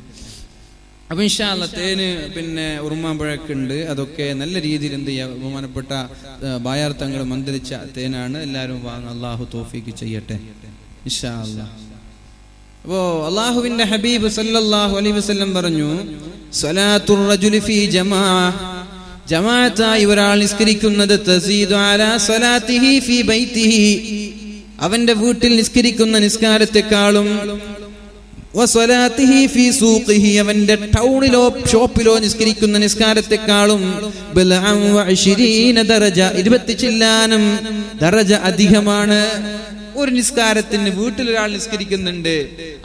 അപ്പൊ ഇൻഷാ അല്ലാഹ് തേന് പിന്നെ ഉറുമാമ്പഴൊക്കെ ഉണ്ട്. അതൊക്കെ നല്ല രീതിയിൽ എന്ത് ചെയ്യുക, ബഹുമാനപ്പെട്ട ബായാർത്ഥങ്ങൾ മന്ത്രിച്ച തേനാണ്. എല്ലാവരും വാങ്ങുക. അള്ളാഹു തൗഫീഖ് ചെയ്യട്ടെ ഇൻഷാ അല്ലാഹ്. അപ്പോ അള്ളാഹുവിന്റെ ഹബീബ് സല്ലല്ലാഹു അലൈഹി വസല്ലം പറഞ്ഞു, സ്വലാത്തുർ റജുലി ഫീ ജമാഅത്തായി ഒരാൾ നിസ്കരിക്കുന്നത് തസീദു അലാ സ്വലാത്തിഹി ഫീ ബൈതിഹി, അവന്റെ വീട്ടിൽ നിസ്കരിക്കുന്ന നിസ്കാരത്തെക്കാളും വസ്വലാത്തിഹി ഫീ സൂഖിഹി, അവന്റെ ടൗണിലോ ഷോപ്പിലോ നിസ്കരിക്കുന്ന നിസ്കാരത്തെക്കാളും 20 ദറജ, 20 ചില്ലാനം ദറജ അധികമാണ്. ഒരു നിസ്കാരത്തിന് വീട്ടിൽ ഒരാൾ നിസ്കരിക്കുന്നുണ്ട്,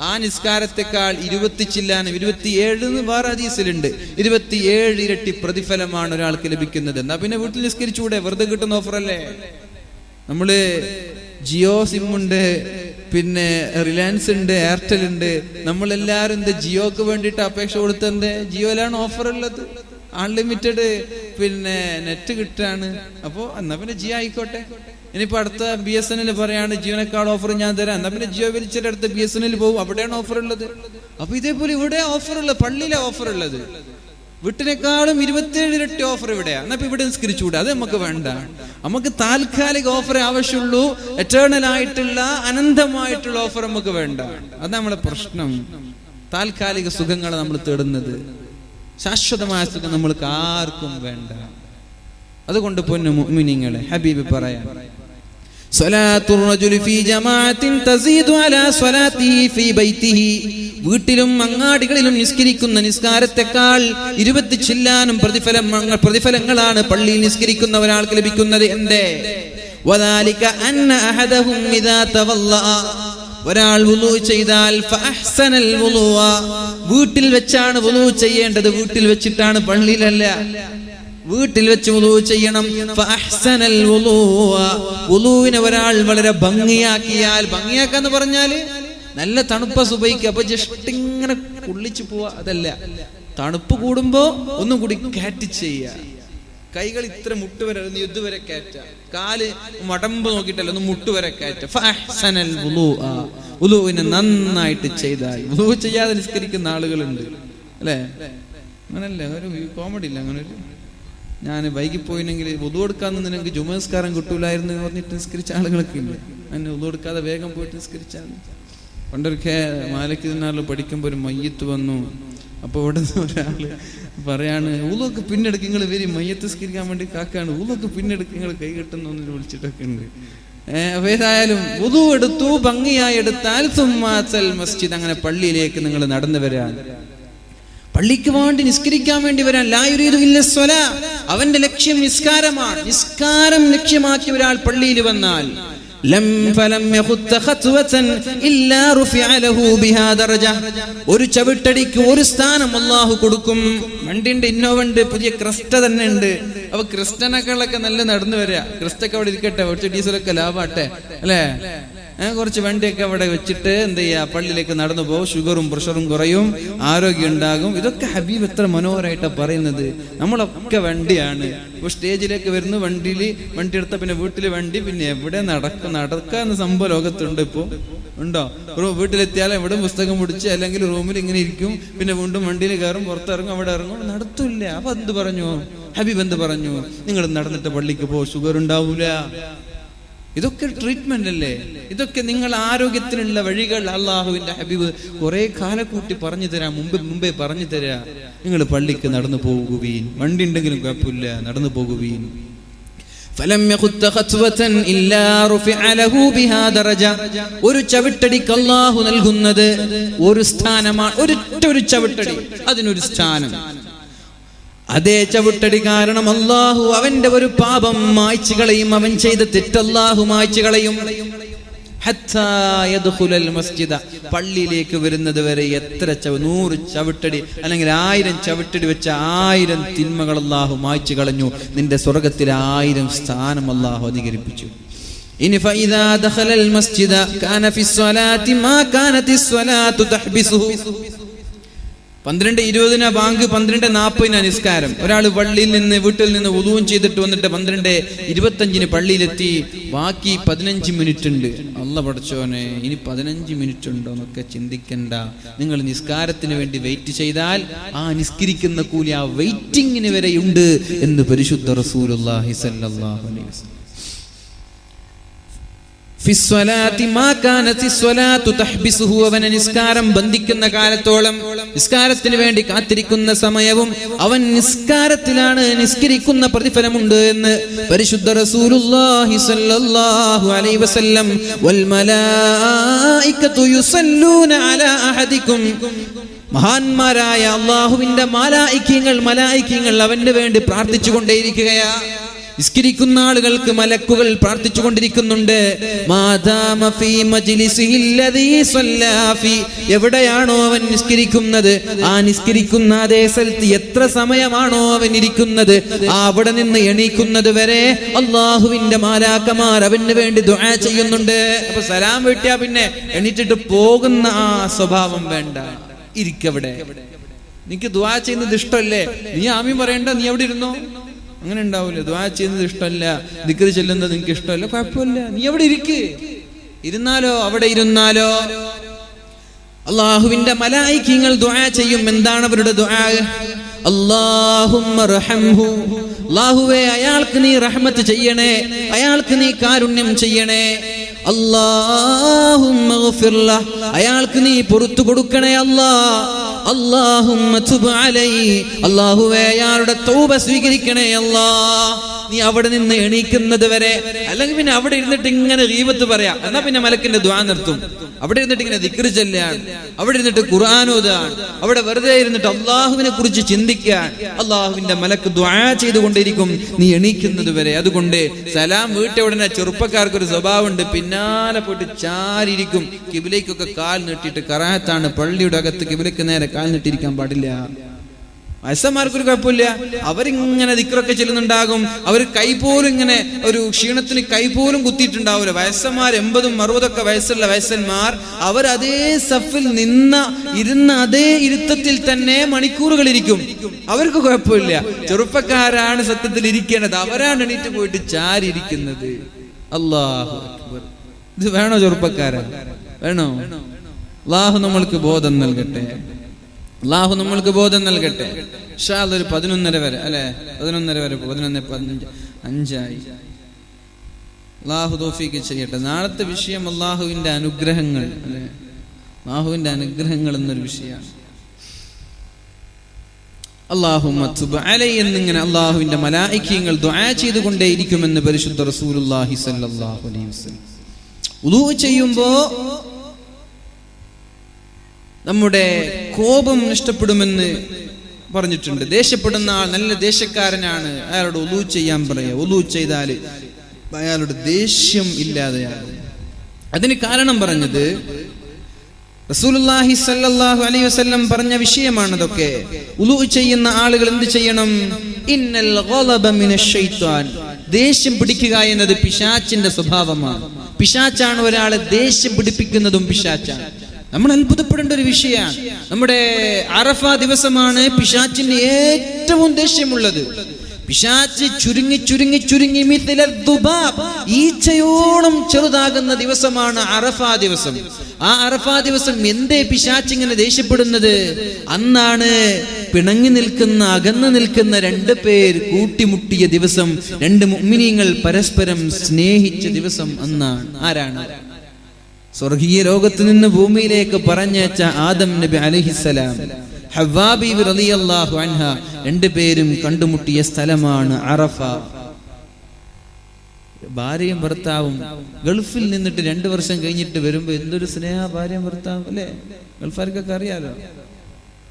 ആ നിസ്കാരത്തെക്കാൾ 20 ചില്ലാനം, 27 എന്ന് വേറെ ഹദീസിലുണ്ട്, 27 ഇരട്ടി പ്രതിഫലമാണ് ഒരാൾക്ക് ലഭിക്കുന്നത്. എന്നാ പിന്നെ വീട്ടിൽ നിസ്കരിച്ചൂടെ? വെറുതെ കിട്ടുന്ന ഓഫറല്ലേ. നമ്മള് ജിയോ സിം ഉണ്ട്, പിന്നെ റിലയൻസ് ഉണ്ട്, എയർടെൽ ഉണ്ട്. നമ്മളെല്ലാരും എന്ത് ജിയോക്ക് വേണ്ടിയിട്ട് അപേക്ഷ കൊടുത്തത്? ജിയോയിലാണ് ഓഫർ ഉള്ളത്, അൺലിമിറ്റഡ് പിന്നെ നെറ്റ് കിട്ടാണ്. അപ്പോ എന്നാ പിന്നെ ജിയോ ആയിക്കോട്ടെ. ഇനിയിപ്പോ അടുത്ത BSNL പറയാണ് ജിയോനേക്കാൾ ഓഫർ ഞാൻ തരാം, എന്നാ പിന്നെ ജിയോ വലിച്ചിട്ട് അടുത്ത BSNL പോകും, അവിടെയാണ് ഓഫർ ഉള്ളത്. അപ്പൊ ഇതേപോലെ ഇവിടെ ഓഫർ ഉള്ളത്, പള്ളിയിലെ ഓഫർ ഉള്ളത്. വീട്ടിനേക്കാളും 27 ഇരട്ടി ഓഫർ ഇവിടെയാണ്. എന്നാ ഇപ്പൊ ഇവിടെ നിസ്കരിച്ചുകൂടെ? അത് നമുക്ക് വേണ്ട. നമുക്ക് താൽക്കാലിക ഓഫർ ആവശ്യമുള്ളൂ, എറ്റേണൽ ആയിട്ടുള്ള അനന്തമായിട്ടുള്ള ഓഫർ നമുക്ക് വേണ്ട. അത് നമ്മളെ പ്രശ്നം. താൽക്കാലിക സുഖങ്ങൾ നമ്മൾ തേടുന്നത്, ശാശ്വതമായ സുഖം നമ്മൾക്ക് ആർക്കും വേണ്ട. അതുകൊണ്ട് പൊന്നു മുഅ്മിനീങ്ങളെ, ഹബീബ് പറയാം, സ്വലാത്തുർ റജുലി ഫീ ജമാഅത്തിൻ തസീദു അലാ സ്വലാത്തിഹി ഫീ ബൈതിഹി, വീട്ടിലും അങ്ങാടികളിലും നിസ്കരിക്കുന്ന നിസ്കാരത്തെക്കാൾ 20 ചില്ലാനും പ്രതിഫലങ്ങളാണ് പള്ളിയിൽ നിസ്കരിക്കുന്ന ഒരാൾക്ക് ലഭിക്കുന്നത്. എന്തേ? വദാലിക അന്ന അഹദഹും ഇദാ തവല്ലഅ, ഒരാൾ വുളൂ ചെയ്താൽ ഫഅഹ്സനൽ വുളൂഅ, വീട്ടിൽ വെച്ചാണ് വുളൂ ചെയ്യേണ്ടത്, വീട്ടിൽ വെച്ചിട്ടാണ്, പള്ളിയിലല്ല. വീട്ടിൽ വെച്ച് വുളൂ ചെയ്യണം. ഫഅഹ്സനൽ വുളൂഅ, വുളൂവിനെ ഒരാൾ വളരെ ഭംഗിയാക്കിയാൽ, ഭംഗിയാക്കാന്ന് പറഞ്ഞാല് നല്ല തണുപ്പ സുബൈക്ക് അപ്പൊ ജസ്റ്റ് ഇങ്ങനെ കുള്ളിച്ചു പോവാ, അതല്ല. തണുപ്പ് കൂടുമ്പോ ഒന്നും കൂടി കാറ്റ് ചെയ്യുക. കൈകൾ ഇത്ര മുട്ടുവരെ, ഇതുവരെ കയറ്റ, കാല് മടമ്പ് നോക്കിയിട്ടല്ല, ഒന്ന് മുട്ടുവരെ കയറ്റ. ഫഅഹ്സനൽ വുളൂഅ, വുളൂവിനെ നന്നായിട്ട് ചെയ്താൽ. വുളൂ ചെയ്യാതെ നിസ്കരിക്കുന്ന ആളുകളുണ്ട് അല്ലേ? അങ്ങനല്ലേ, ഒരു കോമഡി ഇല്ല. അങ്ങനെ ഒരു ഞാൻ വൈകിപ്പോയിനെങ്കിൽ വുളൂ എടുക്കാൻ നിന്നെങ്കിൽ ജുമാ നിസ്കാരം കിട്ടൂലായിരുന്നു എന്ന് പറഞ്ഞിട്ട് നിസ്കരിച്ച ആളുകളൊക്കെ ഇല്ല. അങ്ങനെ വുളൂ എടുക്കാതെ വേഗം പോയിട്ട് നിസ്കരിച്ചാൽ. പണ്ടൊക്കെ മാലിക് ദിനാറിൽ പഠിക്കുമ്പോൾ ഒരു മയ്യത്ത് വന്നു. അപ്പോൾ ഇവിടെ ഒരാള് പറയാണ്, വുളുവൊക്കെ പിന്നെടുക്ക്, നിങ്ങൾ ഇവര് മയ്യത്ത് നിസ്കരിക്കാൻ വേണ്ടി കാക്കാണ്, വുളുവൊക്കെ പിന്നെടുക്ക്, നിങ്ങൾ കൈ കെട്ടുന്ന വിളിച്ചിട്ടൊക്കെ ഉണ്ട്. അപ്പൊ ഏതായാലും വുളു എടുത്തു, ഭംഗിയായി എടുത്താൽ സുമ്മാസൽ മസ്ജിദ്, അങ്ങനെ പള്ളിയിലേക്ക് നിങ്ങൾ നടന്നു വരാൻ, പള്ളിക്ക് വേണ്ടി നിസ്കരിക്കാൻ വേണ്ടി വരാൻ. ലാ യുരീദു ഇല്ല സ്വലാ, അവന്റെ ലക്ഷ്യം നിസ്കാരമാണ്. നിസ്കാരം ലക്ഷ്യമാക്കി ഒരാൾ പള്ളിയിൽ വന്നാൽ ഒരു ചവിട്ടടിക്ക് ഒരു സ്ഥാനം അല്ലാഹു കൊടുക്കും. വണ്ടിന്റെ ഇന്നോവണ്ട്, പുതിയ ക്രിസ്റ്റ തന്നെ ഉണ്ട്. അപ്പൊ ക്രിസ്റ്റനൊക്കെ നല്ല നടന്നു വരിക. ക്രിസ്റ്റൊക്കെ അവിടെ ഇരിക്കട്ടെ, കുറച്ച് ഡീസലൊക്കെ ലാഭാട്ടെ അല്ലേ? കുറച്ച് വണ്ടിയൊക്കെ അവിടെ വെച്ചിട്ട് എന്ത് ചെയ്യാ, പള്ളിയിലേക്ക് നടന്നു പോകും. ഷുഗറും പ്രഷറും കുറയും, ആരോഗ്യം ഉണ്ടാകും. ഇതൊക്കെ ഹബീബ് എത്ര മനോഹരമായിട്ടാണ് പറയുന്നത്. നമ്മളൊക്കെ വണ്ടിയാണ്. ഇപ്പൊ സ്റ്റേജിലേക്ക് വരുന്നു, വണ്ടി എടുത്ത പിന്നെ വീട്ടിൽ വണ്ടി, പിന്നെ എവിടെ നടക്കാന്ന് സംഭവം ലോകത്തുണ്ട്. ഇപ്പൊ ഉണ്ടോ? വീട്ടിലെത്തിയാൽ എവിടെ പുസ്തകം പിടിച്ച് അല്ലെങ്കിൽ റൂമിൽ ഇങ്ങനെ ഇരിക്കും, പിന്നെ വീണ്ടും വണ്ടിയിൽ കയറും, പുറത്തിറങ്ങും, അവിടെ ഇറങ്ങും, നടത്തൂല്ല. അപ്പൊ എന്ത് പറഞ്ഞു ഹബീബ്? എന്ത് പറഞ്ഞു? നിങ്ങൾ നടന്നിട്ട് പള്ളിക്ക് പോ, ഷുഗർ ഉണ്ടാവൂല. ഇതൊക്കെ ട്രീറ്റ്മെന്റ് അല്ലേ? ഇതൊക്കെ നിങ്ങൾ ആരോഗ്യത്തിനുള്ള വഴികൾ അള്ളാഹുവിന്റെ ഹബീബ് കുറെ കാലക്കൂട്ടി പറഞ്ഞു തരാം, മുമ്പേ പറഞ്ഞു തരാ. നിങ്ങൾ പള്ളിക്ക് നടന്നു പോകുവീൻ, വണ്ടി ഉണ്ടെങ്കിലും കുഴപ്പമില്ല, നടന്നു പോകുവീൻ. ഫലം യഖുത്ത ഖത്വതൻ ഇല്ലാ റുഫിഅ ലഹു ബിഹാ ദറജ. ഒരു ചവിട്ടടിക്ക് അല്ലാഹു നൽകുന്നത് ഒരു സ്ഥാനമാണ്. ഒരു ചവിട്ടടി, അതിനൊരു സ്ഥാനം. അതേ ചവിട്ടടി കാരണം അല്ലാഹു അവന്റെ ഒരു പാപം മായ്ച്ചു കളയും. അവൻ ചെയ്ത തെറ്റ് അല്ലാഹു മായ്ച്ചു കളയും. ഹത്താ യദ്ഖുലൽ മസ്ജിദ, പള്ളിയിലേക്ക് വരുന്നത് വരെ എത്ര 100 ചവിട്ടടി അല്ലെങ്കിൽ 1000 ചവിട്ടടി വെച്ച 1000 തിന്മകൾ അല്ലാഹു മായ്ച്ചു കളഞ്ഞു. നിന്റെ സ്വർഗ്ഗത്തിൽ 1000 സ്ഥാനം അല്ലാഹു അധികരിപ്പിച്ചു. ഇനി ഫഇദാ ദഖലൽ മസ്ജിദ കാന ഫിസ് സ്വലാത്തി മാ കാനത്തിസ് സ്വലാത്തു തഹ്ബിസുഹു. 12:20 ബാങ്ക്, 12:40 നിസ്കാരം. ഒരാൾ പള്ളിയിൽ നിന്ന് വീട്ടിൽ നിന്ന് വുളൂഉം ചെയ്തിട്ട് വന്നിട്ട് 12:25 പള്ളിയിലെത്തി. ബാക്കി 15 മിനിറ്റ് ഉണ്ട്. അല്ലാഹ് പടച്ചോനെ, ഇനി 15 മിനിറ്റ് ഉണ്ടോ എന്നൊക്കെ ചിന്തിക്കണ്ട. നിങ്ങൾ നിസ്കാരത്തിന് വേണ്ടി വെയിറ്റ് ചെയ്താൽ ആ നിസ്കരിക്കുന്ന കൂലി ആ വെയിറ്റിങ്ങിന് വരെയുണ്ട് എന്ന് പരിശുദ്ധ റസൂലുള്ളാഹി സ്വല്ലല്ലാഹു അലൈഹി വസല്ലം. അവൻ നിസ്കാരം ബന്ധിക്കുന്ന കാലത്തോളം, നിസ്കാരത്തിന് വേണ്ടി കാത്തിരിക്കുന്ന സമയവും അവൻ നിസ്കാരത്തിലാണ്, നിസ്കരിക്കുന്ന പ്രതിഫലമുണ്ട് എന്ന് പരിശുദ്ധ റസൂലുള്ളാഹി സ്വല്ലല്ലാഹു അലൈഹി വസല്ലം. വൽ മലായികതു യുസല്ലൂന അലാ അഹദികും. മഹാന്മാരായ അല്ലാഹുവിന്റെ മലായികങ്ങൾ അവന് വേണ്ടി പ്രാർത്ഥിച്ചുകൊണ്ടേയിരിക്കുകയാ. നിസ്കരിക്കുന്ന ആളുകൾക്ക് മലക്കുകൾ പ്രാർത്ഥിച്ചുകൊണ്ടിരിക്കുന്നുണ്ട്. എവിടെയാണോ അവൻ നിസ്കരിക്കുന്നത്, ആ നിസ്കരിക്കുന്ന അതേ സ്ഥലത്ത് എത്ര സമയമാണോ അവൻ ഇരിക്കുന്നത്, അവിടെ നിന്ന് എണീക്കുന്നത് വരെ അള്ളാഹുവിന്റെ മാലാക്കമാർ അവന് വേണ്ടി ദുആ ചെയ്യുന്നുണ്ട്. അപ്പൊ സലാം വീട്ടിയാ പിന്നെ എണീറ്റിട്ട് പോകുന്ന ആ സ്വഭാവം വേണ്ട. ഇരിക്കവിടെ. നിനക്ക് ദുആ ചെയ്യുന്നത് ഇഷ്ടമല്ലേ, നീ ആമീൻ പറയണ്ട, നീ എവിടെ ഇരുന്നോ. അങ്ങനെ ഉണ്ടാവൂല. ദുആ ചെയ്യുന്നത് ഇഷ്ടമല്ല, ദിക്ർ ചൊല്ലുന്നത് നിനക്ക് ഇഷ്ടമല്ല, കുഴപ്പമില്ല, നീ എവിടെ ഇരിക്ക്. ഇരുന്നാലോ, അവിടെ ഇരുന്നാലോ അല്ലാഹുവിന്റെ മലായികകൾ ദുആ ചെയ്യും. എന്താണ് അവരുടെ ദുആ? അല്ലാഹുമ്മ റഹംഹു, അല്ലാഹുവേ അയാൾക്ക് നീ റഹ്മത്ത് ചെയ്യണേ, അയാൾക്ക് നീ കാരുണ്യം ചെയ്യണേ. അല്ലാഹുമ്മ ഗഫിർ ലഹ്, അയാൾക്ക് നീ പുറത്തു കൊടുക്കണേ അല്ലാഹ്. അല്ലാഹുമ്മ തുബ് അലൈഹി, അല്ലാഹുവേ അയാളുടെ തൗബ സ്വീകരിക്കണേ അല്ലാഹ്. നീ അവിടെ നിന്ന് എണീക്കുന്നത് വരെ. അല്ലെങ്കിൽ പിന്നെ അവിടെ ഇരുന്നിട്ട് ഇങ്ങനെ ഗീബത്ത് പറയാം, എന്നാ പിന്നെ മലക്കിന്റെ ദുആ നിർത്തും. അവിടെ ഇരുന്നിട്ട് ഇങ്ങനെ ദിക്ർ ചൊല്ലാൻ, അവിടെ ഇരുന്നിട്ട് ഖുർആൻ ഓതാൻ, അവിടെ വെറുതെ ഇരുന്നിട്ട് അള്ളാഹുവിനെ കുറിച്ച് ചിന്തിക്കാൻ അള്ളാഹുവിന്റെ മലക്ക് ദുആ ചെയ്തുകൊണ്ടിരിക്കും നീ എണീക്കുന്നത് വരെ. അതുകൊണ്ട് സലാം വീട്ടിയ ഉടനെ ചെറുപ്പക്കാർക്കൊരു സ്വഭാവമുണ്ട്, പിന്നാലെ പോയിട്ട് ചാരിയിരിക്കും. കിബിലേക്കൊക്കെ കാൽ നീട്ടിയിട്ട്, കറാഹത്താണ് പള്ളിയുടെ അകത്ത് കിബിലേക്ക് നേരെ കാൽ നീട്ടിയിരിക്കാൻ പാടില്ല. വയസ്സന്മാർക്കൊരു കുഴപ്പമില്ല, അവരിങ്ങനെ ദിക്റൊക്കെ ചെല്ലുന്നുണ്ടാകും. അവർ കൈ പോലും ഇങ്ങനെ ഒരു ക്ഷീണത്തിന് കൈ പോലും കുത്തിയിട്ടുണ്ടാവില്ല. വയസ്സന്മാർ 80ഉം 60ഒക്കെ വയസ്സുള്ള വയസ്സന്മാർ അവർ അതേ സഫിൽ ഇരുന്ന അതേ ഇരുത്തത്തിൽ തന്നെ മണിക്കൂറുകൾ ഇരിക്കും. അവർക്ക് കുഴപ്പമില്ല. ചെറുപ്പക്കാരാണ് സത്യത്തിൽ ഇരിക്കേണ്ടത്, അവരാണ് എണീറ്റ് പോയിട്ട് ചാരി ഇരിക്കുന്നത്. അല്ലാഹു അക്ബർ. ഇത് വേണോ ചെറുപ്പക്കാരാ? വേണോ? അല്ലാഹു നമ്മൾക്ക് ബോധം നൽകട്ടെ. അല്ലാഹു നമ്മൾക്ക് ബോധം നൽകട്ടെ. ഇൻഷാ അല്ലാഹ് ഒരു 11:30 വരെ, അല്ലെ 11:30 വരെ, 11:15 5 അല്ലാഹു തൗഫീഖ് ചെയ്യട്ടെ. നാളത്തെ വിഷയം അല്ലാഹുവിന്റെ അനുഗ്രഹങ്ങൾ, അല്ലെ, അല്ലാഹുവിന്റെ അനുഗ്രഹങ്ങൾ എന്നൊരു വിഷയമാണ്. അല്ലാഹുമ്മ തുബ് അലൈഹി എന്നിങ്ങനെ അല്ലാഹുവിന്റെ മലായികകൾ ദുആ ചെയ്തുകൊണ്ടേയിരിക്കുമെന്ന് പരിശുദ്ധ റസൂലുള്ളാഹി സ്വല്ലല്ലാഹു അലൈഹി വസല്ലം. വുളൂ ചെയ്യുമ്പോ നമ്മുടെ കോപം നഷ്ടപ്പെടുമെന്ന് പറഞ്ഞിട്ടുണ്ട്. ദേഷ്യപ്പെടുന്ന ആൾ നല്ല ദേഷ്യക്കാരനാണ്, അയാളോട് വുളൂ ചെയ്യാൻ പറയുക. വുളൂ ചെയ്താൽ അയാളുടെ ദേഷ്യം ഇല്ലാതെയാകും. അതിന് കാരണം പറഞ്ഞത് റസൂലുള്ളാഹി സ്വല്ലല്ലാഹു അലൈഹി വസല്ലം പറഞ്ഞ വിഷയമാണതൊക്കെ. വുളൂ ചെയ്യുന്ന ആളുകൾ എന്ത് ചെയ്യണം? ഇന്നൽ ഗളബ മിനശ് ശൈത്വാൻ, ദേഷ്യം പിടിക്കുക എന്നത് പിശാചിന്റെ സ്വഭാവമാണ്. പിശാചാണ് ഒരാളെ ദേഷ്യം പിടിപ്പിക്കുന്നതും പിശാചാണ്. നമ്മൾ അത്ഭുതപ്പെടേണ്ട ഒരു വിഷയമാണ്. നമ്മുടെ അറഫ ദിവസമാണ് പിശാചിന് ഏറ്റവും ദേഷ്യമുള്ളത്. പിശാച് ചുരുങ്ങി ചുരുങ്ങി ചുരുങ്ങി ഈച്ചയോളം ചെറുതാകുന്ന ദിവസമാണ് അറഫ ദിവസം. ആ അറഫ ദിവസം എന്തേ പിശാച് ഇങ്ങനെ ദേഷ്യപ്പെടുന്നത്? അന്നാണ് പിണങ്ങി നിൽക്കുന്ന, അകന്നു നിൽക്കുന്ന 2 പേർ കൂട്ടിമുട്ടിയ ദിവസം. 2 മുഅ്മിനീങ്ങൾ പരസ്പരം സ്നേഹിച്ച ദിവസം അന്നാണ്. ആരാണ്? സ്വർഗീയ ലോകത്ത് നിന്ന് ഭൂമിയിലേക്ക് പറഞ്ഞയച്ച ആദം നബി അലൈഹിസ്സലാം, ഹവ്വാ ബീവി റളിയല്ലാഹു അൻഹ, 2 പേരും കണ്ടുമുട്ടിയ സ്ഥലമാണ് അറഫ. ഭാര്യയും ഭർത്താവും ഗൾഫിൽ നിന്നിട്ട് 2 വർഷം കഴിഞ്ഞിട്ട് വരുമ്പോ എന്തൊരു സ്നേഹ ഭാര്യയും ഭർത്താവും അല്ലേ? ഗൾഫാർക്കൊക്കെ അറിയാലോ.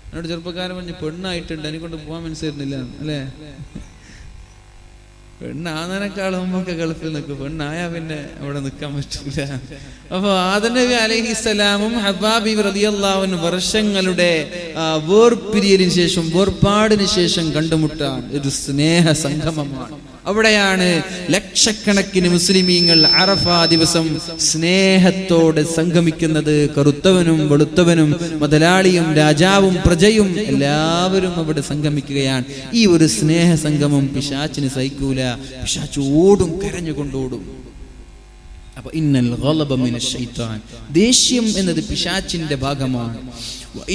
എന്നോട് ചെറുപ്പക്കാരൻ പറഞ്ഞു പെണ്ണായിട്ടുണ്ട് എനിക്കൊണ്ട് പോകാൻ മനസ്സിലായിരുന്നില്ല അല്ലേ. പെണ്ണാന്നതിനേക്കാളും മുമ്പൊക്കെ ഗൾഫിൽ നിൽക്കും, പെണ്ണായാ പിന്നെ അവിടെ നിൽക്കാൻ പറ്റില്ല. അപ്പൊ ആദം നബി അലൈഹിസ്സലാമും ഹവ്വാ ബീവി റളിയല്ലാഹു അൻഹ വർഷങ്ങളുടെ വേർപിരിയലിന് ശേഷം, വേർപാടിന് ശേഷം കണ്ടുമുട്ടാൻ ഒരു സ്നേഹ സംഗമമാണ്. അവിടെയാണ് ലക്ഷക്കണക്കിന് മുസ്ലിമീങ്ങൾ അറഫാ ദിവസം സ്നേഹത്തോടെ സംഗമിക്കുന്നത്. കറുത്തവനും വെളുത്തവനും മുതലാളിയും രാജാവും പ്രജയും എല്ലാവരും അവിടെ സംഗമിക്കുകയാണ്. ഈ ഒരു സ്നേഹ സംഗമം പിശാചിന് സഹിക്കൂല. പിശാച് ഓടും, കരഞ്ഞുകൊണ്ടോടും. അപ്പൊ ഇന്നൽ ഗളബ മിനശ് ശൈത്താൻ, ദേഷ്യം എന്നത് പിശാചിന്റെ ഭാഗമാണ്.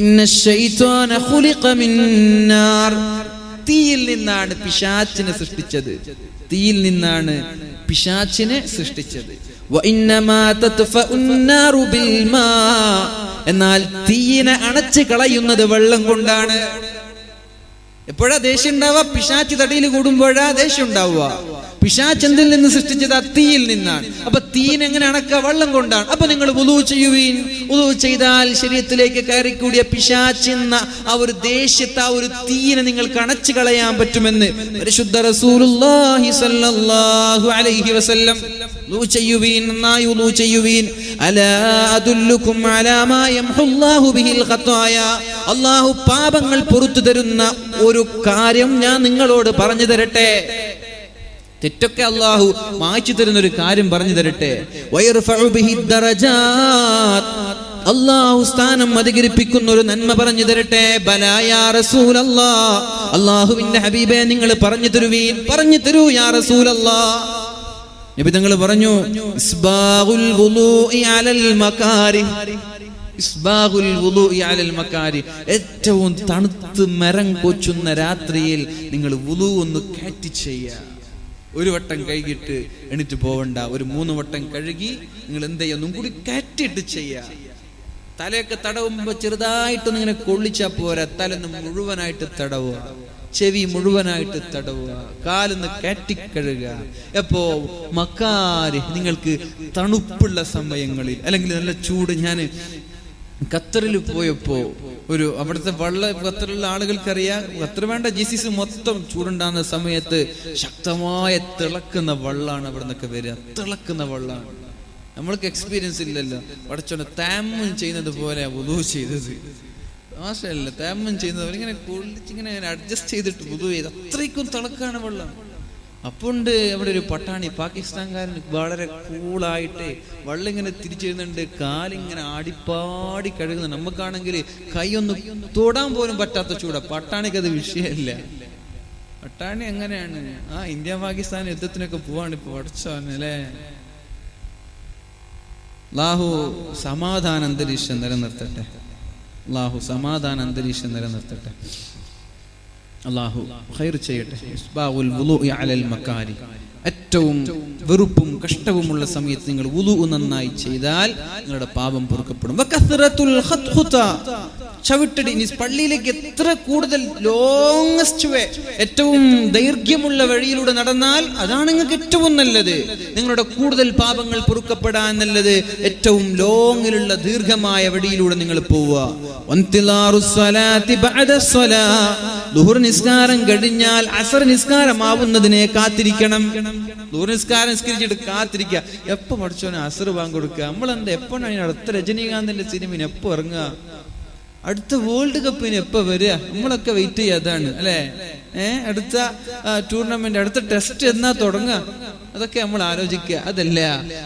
ഇന്നശ് ശൈത്താന ഖുലിഖ മിൻ നാർ, തീയിൽ നിന്നാണ് പിശാചിനെ സൃഷ്ടിച്ചത്. തീയിൽ നിന്നാണ് പിശാചിനെ സൃഷ്ടിച്ചത്. എന്നാൽ തീയിനെ അണച്ചു കളയുന്നത് വെള്ളം കൊണ്ടാണ്. എപ്പോഴാ ദേഷ്യം ഉണ്ടാവുക? പിശാച് തടിയിൽ കൂടുമ്പോഴാ ദേഷ്യം ഉണ്ടാവുക. പിശാച് എന്തിൽ നിന്ന് സൃഷ്ടിച്ചത്? തീയിൽ നിന്നാണ്. അപ്പൊ തീയിനെ എങ്ങനെ അണക്കുക? വെള്ളം കൊണ്ടാണ്. അപ്പൊ നിങ്ങൾ വുളൂ ചെയ്യുവീൻ. വുളൂ ചെയ്താൽ ശരീരത്തിലേക്ക് കയറിക്കൂടിയ പിശാച് എന്ന ആ ഒരു ദേഷ്യത്തെ, ആ ഒരു തീയിനെ നിങ്ങൾക്ക് അണച്ചു കളയാൻ പറ്റുമെന്ന് പരിശുദ്ധ റസൂലുള്ളാഹി സ്വല്ലല്ലാഹു അലൈഹി വസല്ലം. വുളൂ ചെയ്യുവീൻ, നന്നായി വുളൂ ചെയ്യുവീൻ. അലാ അദുല്ലുകും അലാ മാ യംഹുല്ലാഹു ബിഹിൽ ഖതായ, അല്ലാഹു പാപങ്ങൾ പുറത്തു തരുന്ന ഒരു കാര്യം ഞാൻ നിങ്ങളോട് പറഞ്ഞു തരട്ടെ. തെറ്റൊക്കെ അല്ലാഹു മായ്ച്ചു തരുന്ന ഒരു കാര്യം പറഞ്ഞു തരട്ടെ. വയർഫഉ ബിഹി ദറജാത്ത്, അല്ലാഹു സ്ഥാനം അധികരിപ്പിക്കുന്ന ഒരു നന്മ പറഞ്ഞു തരട്ടെ. ബലാ യാ റസൂലല്ലാഹ്, അല്ലാഹുവിന്റെ ഹബീബേ നിങ്ങൾ പറഞ്ഞു തരുവീൻ, പറഞ്ഞു തരൂ യാ റസൂലല്ലാഹ്. നബി തങ്ങൾ പറഞ്ഞു ഇസ്ബാഗുൽ വുളൂഇ അലൽ മകാരിഹ്, ഇസ്ബാഗുൽ വുളൂഇ അലൽ മകാരിഹ്, ഏറ്റവും തണുത്ത് മരം കൊച്ചുന്ന രാത്രിയിൽ നിങ്ങൾ വുളൂ ഒന്ന് കാറ്റി ചെയ്യുക. ഒരു വട്ടം കഴുകിയിട്ട് എണീറ്റ് പോവണ്ട. ഒരു 3 വട്ടം കഴുകി നിങ്ങൾ എന്ത് ചെയ്യുക? ഒന്നും കൂടി കാറ്റിട്ട് ചെയ്യുക. തലയൊക്കെ തടവുമ്പോ ചെറുതായിട്ടൊന്നും ഇങ്ങനെ കൊള്ളിച്ചാ പോരാ, തലൊന്ന് മുഴുവനായിട്ട് തടവുക, ചെവി മുഴുവനായിട്ട് തടവുക, കാലൊന്ന് കാറ്റിക്കഴുകുക. എപ്പോ? മക്കാരി, നിങ്ങൾക്ക് തണുപ്പുള്ള സമയങ്ങളിൽ, അല്ലെങ്കിൽ നല്ല ചൂട്. ഞാൻ ഖത്തറിൽ പോയപ്പോ ഒരു അവിടുത്തെ ഖത്തറിലുള്ള ആളുകൾക്കറിയാം, ഖത്തർ വേണ്ട GCC മൊത്തം ചൂടുണ്ടാകുന്ന സമയത്ത് ശക്തമായ തിളക്കുന്ന വെള്ളമാണ് അവിടെ നിന്നൊക്കെ വരിക. തിളക്കുന്ന വെള്ളമാണ്. നമ്മൾക്ക് എക്സ്പീരിയൻസ് ഇല്ലല്ലോ. പടച്ചോനെ തയമ്മും ചെയ്യുന്നത് പോലെ വുളൂ ചെയ്തത് മാഷല്ല. തയമ്മും ചെയ്യുന്നത് പോലെ ഇങ്ങനെ കുളിച്ചിങ്ങനെ അഡ്ജസ്റ്റ് ചെയ്തിട്ട് വുളൂ ചെയ്ത്, അത്രയ്ക്കും തിളക്കാണ് വെള്ളം. അപ്പോണ്ട് അവിടെ ഒരു പട്ടാണി പാകിസ്ഥാൻകാരൻ വളരെ കൂളായിട്ട് വെള്ളം ഇങ്ങനെ തിരിച്ചിരുന്നുണ്ട്, കാലിങ്ങനെ ആടിപ്പാടി കഴുകുന്നു. നമുക്കാണെങ്കിൽ കൈയൊന്നും തൊടാൻ പോലും പറ്റാത്ത ചൂടാ. പട്ടാണിക്ക് അത് വിഷയമല്ല. പട്ടാണി എങ്ങനെയാണ്? ഇന്ത്യ പാകിസ്ഥാൻ യുദ്ധത്തിനൊക്കെ പോവാണ് ഇപ്പൊ. പഠിച്ചോന്നല്ലേ. അല്ലാഹു സമാധാന അന്തരീക്ഷം നിലനിർത്തട്ടെ. അല്ലാഹു സമാധാന അന്തരീക്ഷം നിലനിർത്തട്ടെ. അല്ലാഹു ഖൈർ ചെയ്യട്ടെ. ഇസ്ബാഉൽ വുളൂഇ അലൽ മകാരി, ഏറ്റവും വെറുപ്പും കഷ്ടവുമുള്ള സമയത്ത് നിങ്ങൾ വുളൂ നന്നായി ചെയ്താൽ നിങ്ങളുടെ പാപം പൊറുക്കപ്പെടും. വകസ്റത്തുൽ ഖത്ഖുത, ചവിട്ടടി. പള്ളിയിലേക്ക് എത്ര കൂടുതൽ ലോങ്സ്റ്റ് വേ, ഏറ്റവും ദൈർഘ്യമുള്ള വഴിയിലൂടെ നടന്നാൽ അതാണ് നിങ്ങൾക്ക് ഏറ്റവും നല്ലത്. നിങ്ങളുടെ കൂടുതൽ പാപങ്ങൾ പൊറുക്കപ്പെടാൻ നല്ലത് ഏറ്റവും ലോങ്ങിലുള്ള ദീർഘമായ വഴിയിലൂടെ നിങ്ങൾ പോവുക. ദുഹർ നിസ്കാരം കഴിഞ്ഞാൽ അസർ നിസ്കാരമാവുന്നതിനെ കാത്തിരിക്കണം. ദുഹർ നിസ്കാരം നിസ്കരിച്ചിട്ട് കാത്തിരിക്കുക. എപ്പോ പഠിച്ചോനെ അസർ ബാങ്ക് കൊടുക്കുക? നമ്മളെന്താ എപ്പോഴാണ് അടുത്ത രജനീകാന്തിന്റെ സിനിമന് എപ്പോ ഇറങ്ങുക? അടുത്ത വേൾഡ് കപ്പിന് എപ്പോ വരിക? നമ്മളൊക്കെ വെയിറ്റ് ചെയ്യുക. അതാണ് അല്ലെ. അടുത്ത ടൂർണമെന്റ്, അടുത്ത ടെസ്റ്റ് എന്നാ തുടങ്ങുക? അതൊക്കെ നമ്മൾ ആലോചിക്കുക. അതല്ല,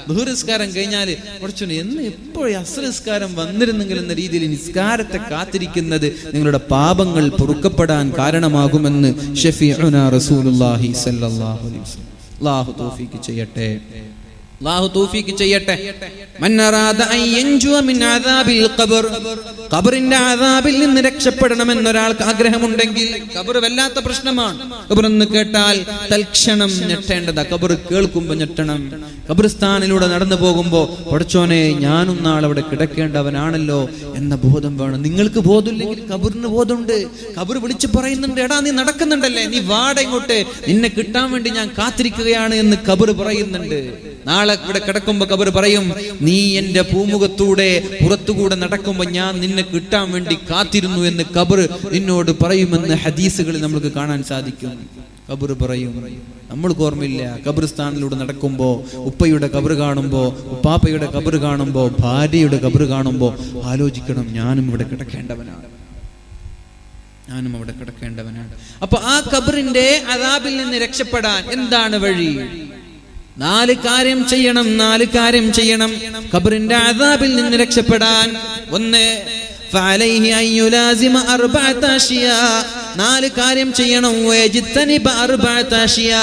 ദുഹർ നിസ്കാരം കഴിഞ്ഞാൽ കുറച്ചൊന്ന് എന്ന് എപ്പോഴും അസ്ർ നിസ്കാരം വന്നിരുന്നെങ്കിൽ എന്ന രീതിയിൽ നിസ്കാരത്തെ കാത്തിരിക്കുന്നത് നിങ്ങളുടെ പാപങ്ങൾ പൊറുക്കപ്പെടാൻ കാരണമാകുമെന്ന് ഷഫീഉനാ റസൂലുള്ളാഹി സ്വല്ലല്ലാഹു അലൈഹി വസല്ലം. അല്ലാഹു തൗഫീഖ് ചെയ്യട്ടെ. അല്ലാഹു തൗഫീഖ് ചെയ്യട്ടെ. മൻ അറാദ അൻ യൻജുവ മിൻ അദാബിൽ ഖബർ, ഖബറിന്റെ അദാബിൽ നിന്ന് രക്ഷപ്പെടണമെന്ന് ഒരാൾക്ക് ആഗ്രഹമുണ്ടെങ്കിൽ, ഖബർ വല്ലാത്ത പ്രശ്നമാണ്. ഖബർ എന്ന് കേട്ടാൽ തൽക്ഷണം ഞെട്ടേണ്ടതാ. ഖബർ കേൾക്കുമ്പോൾ ഞെട്ടണം. ഖബർസ്ഥാനിലൂടെ നടന്നു പോകുമ്പോൾ പടച്ചോനെ ഞാനും നാളെ അവിടെ കിടക്കേണ്ടവനാണല്ലോ എന്ന ബോധം വേണം. നിങ്ങൾക്ക് ബോധമില്ലെങ്കിൽ ഖബറിന് ബോധമുണ്ട്. ഖബർ വിളിച്ചു പറയുന്നുണ്ട്, എടാ നീ നടക്കുന്നുണ്ടല്ലേ, നീ വാട ഇങ്ങോട്ട്, നിന്നെ കിട്ടാൻ വേണ്ടി ഞാൻ കാത്തിരിക്കുകയാണ് എന്ന് ഖബർ പറയുന്നുണ്ട്. നാളെ ഇവിടെ കിടക്കുമ്പോ ഖബർ പറയും, നീ എന്റെ പൂമുഖത്തൂടെ പുറത്തുകൂടെ നടക്കുമ്പോ ഞാൻ നിന്നെ കിട്ടാൻ വേണ്ടി കാത്തിരുന്നു എന്ന് ഖബർ നിന്നോട് പറയുമെന്ന് ഹദീസുകളിൽ നമുക്ക് കാണാൻ സാധിക്കും. ഖബർ പറയും. നമ്മൾക്ക് ഓർമ്മയില്ല, ഖബർസ്ഥാനിലൂടെ നടക്കുമ്പോ, ഉപ്പയുടെ ഖബർ കാണുമ്പോ, ഉപ്പാപ്പയുടെ ഖബർ കാണുമ്പോ, ഭാര്യയുടെ ഖബർ കാണുമ്പോ ആലോചിക്കണം, ഞാനും ഇവിടെ കിടക്കേണ്ടവനാണ്, ഞാനും അവിടെ കിടക്കേണ്ടവനാണ്. അപ്പൊ ആ ഖബറിന്റെ അദാബിൽ നിന്ന് രക്ഷപ്പെടാൻ എന്താണ് വഴി? 4 കാര്യം ചെയ്യണം. 4 കാര്യം ചെയ്യണം ഖബറിന്റെ അദാബിൽ നിന്ന് രക്ഷപ്പെടാൻ. 1, ഫഅലൈഹി അൻ യുലാസിമ 4 അഷ്യാ. 4 കാര്യം ചെയ്യണം. വയജ്തനിബ 4 അഷ്യാ.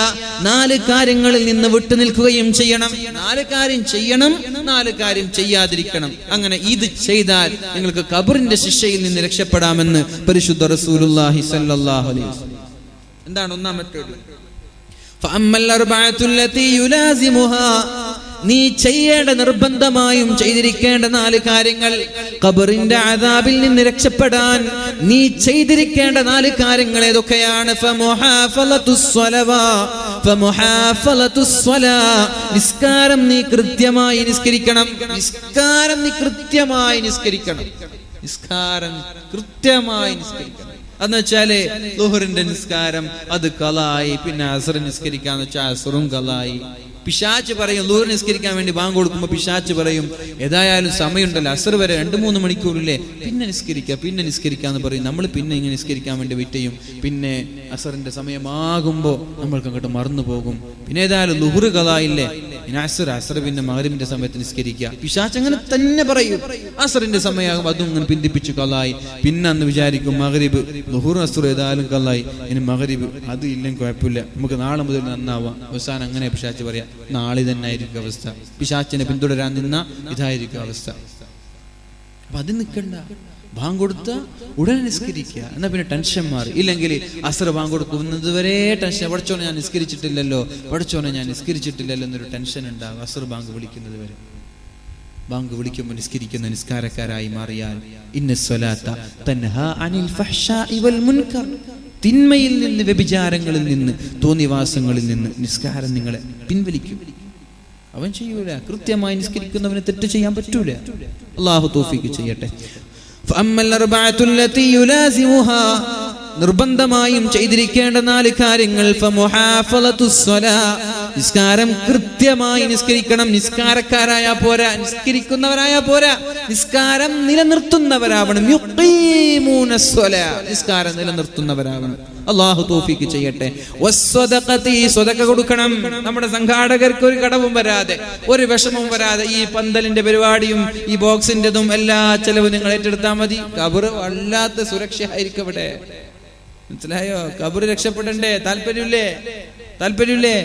4 കാര്യങ്ങളിൽ നിന്ന് വിട്ടു നിൽക്കുകയും ചെയ്യണം. 4 കാര്യം ചെയ്യണം, 4 കാര്യം ചെയ്യാതിരിക്കണം. അങ്ങനെ ഇത് ചെയ്താൽ നിങ്ങൾക്ക് ഖബറിന്റെ ശിക്ഷയിൽ നിന്ന് രക്ഷപ്പെടാമെന്ന് പരിശുദ്ധ റസൂലുള്ളാഹി സ്വല്ലല്ലാഹു അലൈഹി വസല്ലം. എന്താണ് ഒന്നാമത്തേത്? നീ ചെയ്യേണ്ട, നിർബന്ധമായും ചെയ്തിരിക്കേണ്ട 4 കാര്യങ്ങൾ. ഖബറിന്റെ അദാബിൽ നിന്ന് രക്ഷപ്പെടാൻ നീ ചെയ്തിരിക്കേണ്ട 4 കാര്യങ്ങൾ ഏതൊക്കെയാണ്? നിസ്കാരം നീ കൃത്യമായി നിസ്കരിക്കണം. നിസ്കാരം നീ കൃത്യമായി നിസ്കരിക്കണം. നിസ്കാരം കൃത്യമായി നിസ്കരിക്കണം. എന്ന് വെച്ചാല് ളുഹറിന്റെ നിസ്കാരം അത് ഖളായി, പിന്നെ അസ്ർ നിസ്കരിക്കാന്ന് വെച്ചാൽ അസ്റും ഖളായി. പിശാച് പറയും, ളുഹർ നിസ്കരിക്കാൻ വേണ്ടി ബാങ്ക് കൊടുക്കുമ്പോൾ പിശാച് പറയും, ഏതായാലും സമയമുണ്ടല്ലോ, അസ്ർ വരെ 2-3 മണിക്കൂറില്ലേ, പിന്നെ നിസ്കരിക്കാന്ന് പറയും. നമ്മൾ പിന്നെ ഇങ്ങനെ നിസ്കരിക്കാൻ വേണ്ടി വെയിറ്റ് ചെയ്യും. പിന്നെ അസ്റിന്റെ സമയമാകുമ്പോൾ നമ്മൾക്ക് അങ്ങോട്ട് മറന്നു പോകും. പിന്നെ ഏതായാലും ളുഹർ ഖളായില്ലേ, പിന്നെ അസ്ർ പിന്നെ മഗ്രിബിന്റെ സമയത്ത് നിസ്കരിക്കുക. പിശാച് അങ്ങനെ തന്നെ പറയും. അസ്റിന്റെ സമയമാകുമ്പോൾ അതും ഇങ്ങനെ പിന്തിപ്പിച്ചു ഖളായി. പിന്നെ അന്ന് വിചാരിക്കും മഗ്രിബ്, ളുഹർ അസ്ർ ഏതായാലും ഖളായി, ഇനി മഗ്രിബ് അത് ഇല്ലെങ്കിൽ കുഴപ്പമില്ല, നമുക്ക് നാളെ മുതൽ നന്നാവാം. അവസാനം അങ്ങനെ പിശാച് പറയാ, നാളെ തന്നെ ആയിരിക്കും അവസ്ഥ. പിശാചിനെ പിന്തുടരാൻ നിന്ന ഇതായിരിക്കും അവസ്ഥ. അപ്പൊ അത് നിൽക്കണ്ട. ബാങ്ക് കൊടുത്ത ഉടനെ നിസ്കരിക്കുക. എന്നാ പിന്നെ ടെൻഷൻ മാറി. ഇല്ലെങ്കിൽ അസ്ർ ബാങ്ക് കൊടുക്കുന്നത് വരെ ടെൻഷൻ, പഠിച്ചോനെ ഞാൻ നിസ്കരിച്ചിട്ടില്ലല്ലോ എന്നൊരു ടെൻഷൻ ഉണ്ടാകും. അസ്ർ ബാങ്ക് വിളിക്കുന്നത് വരെ. ബാങ്ക് വിളിക്കുമ്പോൾ നിസ്കരിക്കുന്ന നിസ്കാരക്കാരായി മാറിയാൽ, ഇന്നസ്സലാത്ത തൻഹാ അനിൽ ഫഹ്ശാഇ വൽ മുൻകർ, തിന്മയിൽ നിന്ന്, വ്യഭിചാരങ്ങളിൽ നിന്ന്, തോന്നിവാസങ്ങളിൽ നിന്ന് നിസ്കാരം നിങ്ങളെ പിൻവലിക്കും. അവൻ ചെയ്യൂല. കൃത്യമായി നിസ്കരിക്കുന്നവന് തെറ്റ് ചെയ്യാൻ പറ്റൂല. അല്ലാഹു തൗഫീഖ് ചെയ്യട്ടെ. നിർബന്ധമായും ചെയ്തിരിക്കേണ്ട 4 കാര്യങ്ങൾ. നിസ്കാരം കൃത്യമായി നിസ്കരിക്കണം. നിസ്കാരക്കാരായ പോരാ, നിസ്കരിക്കുന്നവരായ പോരാ, നിസ്കാരം നിലനിർത്തുന്നവരാവണം. നിസ്കാരം നിലനിർത്തുന്നവരാവണം. അല്ലാഹു തൗഫീഖ് ചെയ്യട്ടെ. സ്വതക്ക കൊടുക്കണം. നമ്മുടെ സംഘാടകർക്ക് ഒരു കടവും വരാതെ, ഒരു വിഷമവും വരാതെ, ഈ പന്തലിന്റെ പരിപാടിയും ഈ ബോക്സിന്റെതും എല്ലാ ചെലവും നിങ്ങൾ ഏറ്റെടുത്താൽ മതി. ഖബർ വല്ലാത്ത സുരക്ഷയായിരിക്കും ഇവിടെ. മനസ്സിലായോ? ഖബർ രക്ഷപ്പെടണ്ടേ? താല്പര്യമില്ലേ?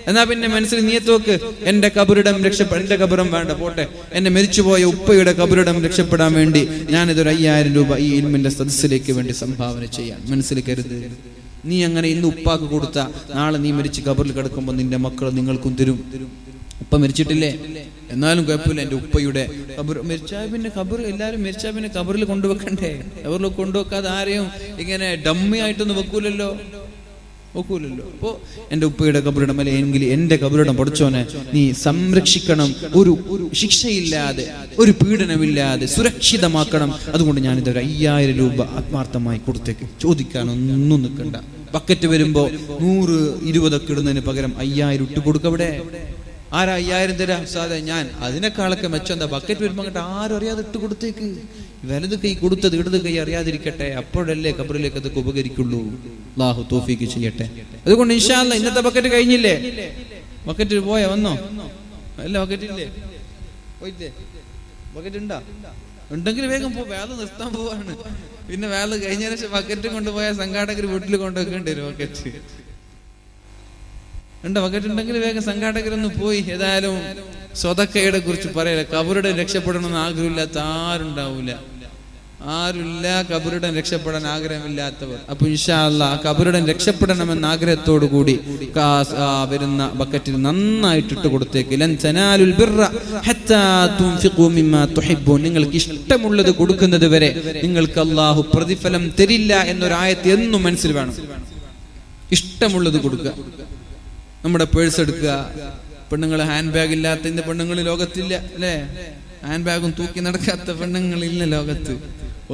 എന്നാ പിന്നെ മനസ്സിൽ നിയത്ത് വെക്ക്, എന്റെ ഖബറിടം എന്റെ ഖബറും വേണ്ട പോട്ടെ, എന്നെ മരിച്ചുപോയ ഉപ്പയുടെ ഖബറിടം രക്ഷപ്പെടാൻ വേണ്ടി ഞാനിതൊരു 5000 രൂപ ഈ ഇൽമിന്റെ സദസ്സിലേക്ക് വേണ്ടി സംഭാവന ചെയ്യാൻ മനസ്സിൽ കരുത്. നീ അങ്ങനെ ഇന്ന് ഉപ്പാക്ക് കൊടുത്ത, നാളെ നീ മരിച്ച് ഖബറിൽ കിടക്കുമ്പോൾ നിന്റെ മക്കൾ നിങ്ങൾക്കും തരും. ഉപ്പ മരിച്ചിട്ടില്ലേ, എന്നാലും കുഴപ്പമില്ല, എൻ്റെ ഉപ്പയുടെ ഖബർ മരിച്ചാൽ പിന്നെ ഖബർ, എല്ലാവരും മരിച്ചാൽ പിന്നെ ഖബറിൽ കൊണ്ടുവെക്കണ്ടേ? ഖബറിൽ കൊണ്ടുവെക്കാതെ ആരെയും ഇങ്ങനെ ഡമ്മി ആയിട്ടൊന്നും വെക്കൂലല്ലോ. അപ്പോ എൻ്റെ ഉപ്പയുടെ ഖബറിടം അല്ലെങ്കിൽ എൻ്റെ ഖബറിടം പഠിച്ചോനെ നീ സംരക്ഷിക്കണം. ഒരു ശിക്ഷയില്ലാതെ, ഒരു പീഡനമില്ലാതെ സുരക്ഷിതമാക്കണം. അതുകൊണ്ട് ഞാനിതൊരു 5000 രൂപ ആത്മാർത്ഥമായി കൊടുത്തേക്ക്. ചോദിക്കാനൊന്നും നിൽക്കണ്ട. ബക്കറ്റ് വരുമ്പോ 100-20 ഒക്കെ ഇടുന്നതിന് പകരം 5000 ഇട്ട് കൊടുക്കവിടെ. ആരാ 5000 തരാ സാധേ? ഞാൻ അതിനേക്കാളൊക്കെ മെച്ചം എന്താ? ബക്കറ്റ് വരുമ്പോ അങ്ങോട്ട് ആരും അറിയാതെ ഇട്ട് കൊടുത്തേക്ക്. വലത് കൈ കൊടുത്തത് ഇടത് കൈ അറിയാതിരിക്കട്ടെ. അപ്പോഴല്ലേ ഖബറിലേക്ക് അതൊക്കെ ഉപകരിക്കുള്ളൂ. അല്ലാഹു തൗഫീഖ് ചെയ്യട്ടെ. അതുകൊണ്ട് ഇൻഷാ അല്ലാഹ് ഇന്നത്തെ ബക്കറ്റ് കഴിഞ്ഞില്ലേ? ബക്കറ്റ് പോയാ വന്നോ? അല്ല ബക്കറ്റ് ഇല്ലേ? പോയില്ലേ? ബക്കറ്റ് ഉണ്ടെങ്കിൽ വേഗം പോ. വേല നിർത്താൻ പോവാണ്. പിന്നെ വേല കഴിഞ്ഞതിന് ശേഷം ബക്കറ്റ് കൊണ്ടുപോയാൽ സംഘാടകർ വീട്ടിൽ കൊണ്ടുവെക്കേണ്ടി വരും. ബക്കറ്റ് ഉണ്ടോ? ബക്കറ്റ് ഉണ്ടെങ്കിൽ വേഗം സംഘാടകരൊന്ന് പോയി. ഏതായാലും സ്വതക്കയുടെ കുറിച്ച് പറയല. കബറുടെ രക്ഷപ്പെടണമെന്ന് ആഗ്രഹമില്ലാത്ത ആരുമില്ല കബറുടെ രക്ഷപ്പെടാൻ ആഗ്രഹമില്ലാത്തവർ. അപ്പൊ ഇൻഷാ അല്ലാഹ് കബറുടെ രക്ഷപ്പെടണമെന്ന ആഗ്രഹത്തോടു കൂടി വരുന്ന ബക്കറ്റിൽ നന്നായിട്ടിട്ട് കൊടുത്തേക്ക്. ലൻ തനാലുൽ ബിർറ ഹത്താ തുൻഫിഖു മിമ്മാ തുഹിബ്ബൂൻ. നിങ്ങൾക്ക് ഇഷ്ടമുള്ളത് കൊടുക്കുന്നത് വരെ നിങ്ങൾക്ക് അല്ലാഹു പ്രതിഫലം തരില്ല എന്നൊരു ആയത്ത് എന്നും മനസ്സിൽ വേണം. ഇഷ്ടമുള്ളത് കൊടുക്കുക. നമ്മുടെ പേഴ്സ് എടുക്കുക. പെണ്ണുങ്ങൾ ഹാൻഡ് ബാഗ് ഇല്ലാത്ത ഇന്ന് പെണ്ണുങ്ങൾ ലോകത്തില്ല അല്ലേ? ഹാൻഡ് ബാഗും തൂക്കി നടക്കാത്ത പെണ്ണുങ്ങളില്ല ലോകത്ത്.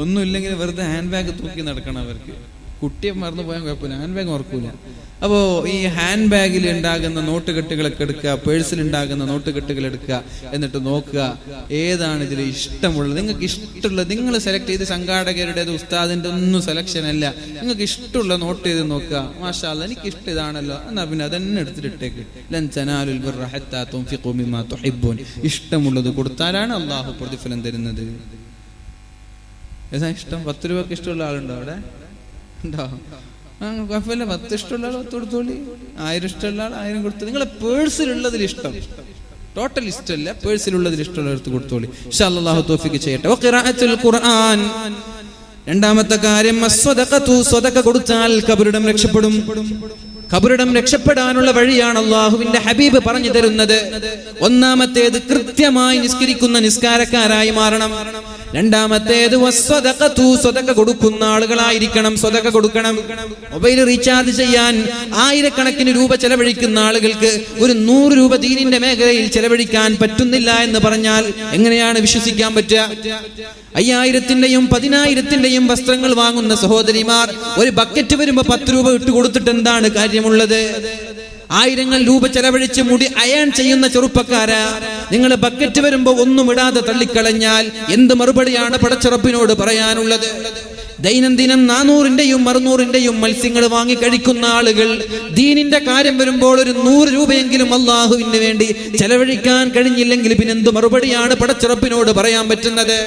ഒന്നുമില്ലെങ്കിൽ വെറുതെ ഹാൻഡ് ബാഗ് തൂക്കി നടക്കണം അവർക്ക്. കുട്ടിയെ മറന്നു പോയാൽ കുഴപ്പമില്ല, ഹാൻഡ് ബാഗ് ഓർക്കൂല. അപ്പോൾ ഈ ഹാൻഡ് ബാഗിൽ ഉണ്ടാകുന്ന നോട്ടുകെട്ടുകളൊക്കെ എടുക്കുക, പേഴ്സിൽ ഉണ്ടാകുന്ന നോട്ടുകെട്ടുകൾ എടുക്കുക. എന്നിട്ട് നോക്കുക ഏതാണ് ഇതിൽ ഇഷ്ടമുള്ളത്. നിങ്ങൾക്ക് ഇഷ്ടമുള്ളത് നിങ്ങൾ സെലക്ട് ചെയ്ത്, സംഘാടകരുടേത് ഉസ്താദിന്റെ ഒന്നും സെലക്ഷൻ അല്ല. നിങ്ങൾക്ക് ഇഷ്ടമുള്ള നോട്ട് ചെയ്ത് നോക്കുക. മാഷാ അല്ലാഹ് എനിക്ക് ഇഷ്ടം ഇതാണല്ലോ, എന്നാ പിന്നെ അതന്നെ എടുത്തിട്ടേക്ക്. ലൻ തനാലുൽ ബിർറ ഹത്താ തുൻഫിഖു മിമ്മാ തുഹിബ്ബൂൻ. ഇഷ്ടമുള്ളത് കൊടുത്താലാണ് അല്ലാഹു പ്രതിഫലം തരുന്നത്. ഏതാ ഇഷ്ടം? 10 രൂപക്ക് ഇഷ്ടമുള്ള ആളുണ്ടോ അവിടെ? ഉണ്ടോ? കുഴപ്പമില്ല, 10 ഇഷ്ടമുള്ള ആൾ 10 കൊടുത്തോളി, 1000 ഇഷ്ടമുള്ള ആൾ 1000 കൊടുത്തു. നിങ്ങളെ പേഴ്സിലുള്ളതിൽ ഇഷ്ടം, ടോട്ടൽ ഇഷ്ടമല്ല, പേഴ്സിലുള്ളതിൽ ഇഷ്ടമുള്ള എടുത്ത് കൊടുത്തോളി. ഇൻഷാ അല്ലാഹ് അല്ലാഹു തൗഫീഖ് ചെയ്യട്ടെ. വഖിറാഅത്തുൽ ഖുർആൻ. രണ്ടാമത്തെ കാര്യം അസ്സദഖതു. സദഖ കൊടുത്താൽ കബറിടം രക്ഷപ്പെടും. കബറിടം രക്ഷപ്പെടാനുള്ള വഴിയാണ് അല്ലാഹുവിന്റെ ഹബീബ് പറഞ്ഞു തരുന്നത്. ഒന്നാമത്തേത് കൃത്യമായി നിസ്കരിക്കുന്ന നിസ്കാരക്കാരായി മാറണം. രണ്ടാമത്തേത് വസ്സദഖതു. സദഖ കൊടുക്കുന്ന ആളുകളായിരിക്കണം. സദഖ കൊടുക്കണം. മൊബൈൽ റീചാർജ് ചെയ്യാൻ ആയിരക്കണക്കിന് രൂപ ചെലവഴിക്കുന്ന ആളുകൾക്ക് ഒരു 100 രൂപ ദീനിന്റെ മേഖലയിൽ ചെലവഴിക്കാൻ പറ്റുന്നില്ല എന്ന് പറഞ്ഞാൽ എങ്ങനെയാണ് വിശ്വസിക്കാൻ പറ്റുക? 5000-ന്റെയും 10,000-ന്റെയും വസ്ത്രങ്ങൾ വാങ്ങുന്ന സഹോദരിമാർ ഒരു ബക്കറ്റ് വരുമ്പോ 10 രൂപ ഇട്ട് കൊടുത്തിട്ട് എന്താണ് കാര്യമുള്ളത്? 1000 രൂപ ചെലവഴിച്ച് മുടി അയൺ ചെയ്യുന്ന ചെറുപ്പക്കാരാ, നിങ്ങൾ ബക്കറ്റ് വരുമ്പോ ഒന്നും ഇടാതെ തള്ളിക്കളഞ്ഞാൽ എന്ത് മറുപടിയാണ് പടച്ചറപ്പിനോട് പറയാനുള്ളത്? ദൈനംദിനം 400-ന്റെയും 600-ന്റെയും മത്സ്യങ്ങൾ വാങ്ങി കഴിക്കുന്ന ആളുകൾ ദീനിന്റെ കാര്യം വരുമ്പോൾ ഒരു 100 രൂപയെങ്കിലും അള്ളാഹുവിന് വേണ്ടി ചെലവഴിക്കാൻ കഴിഞ്ഞില്ലെങ്കിൽ പിന്നെ എന്ത് മറുപടിയാണ് പടച്ചറപ്പിനോട് പറയാൻ പറ്റുന്നത്?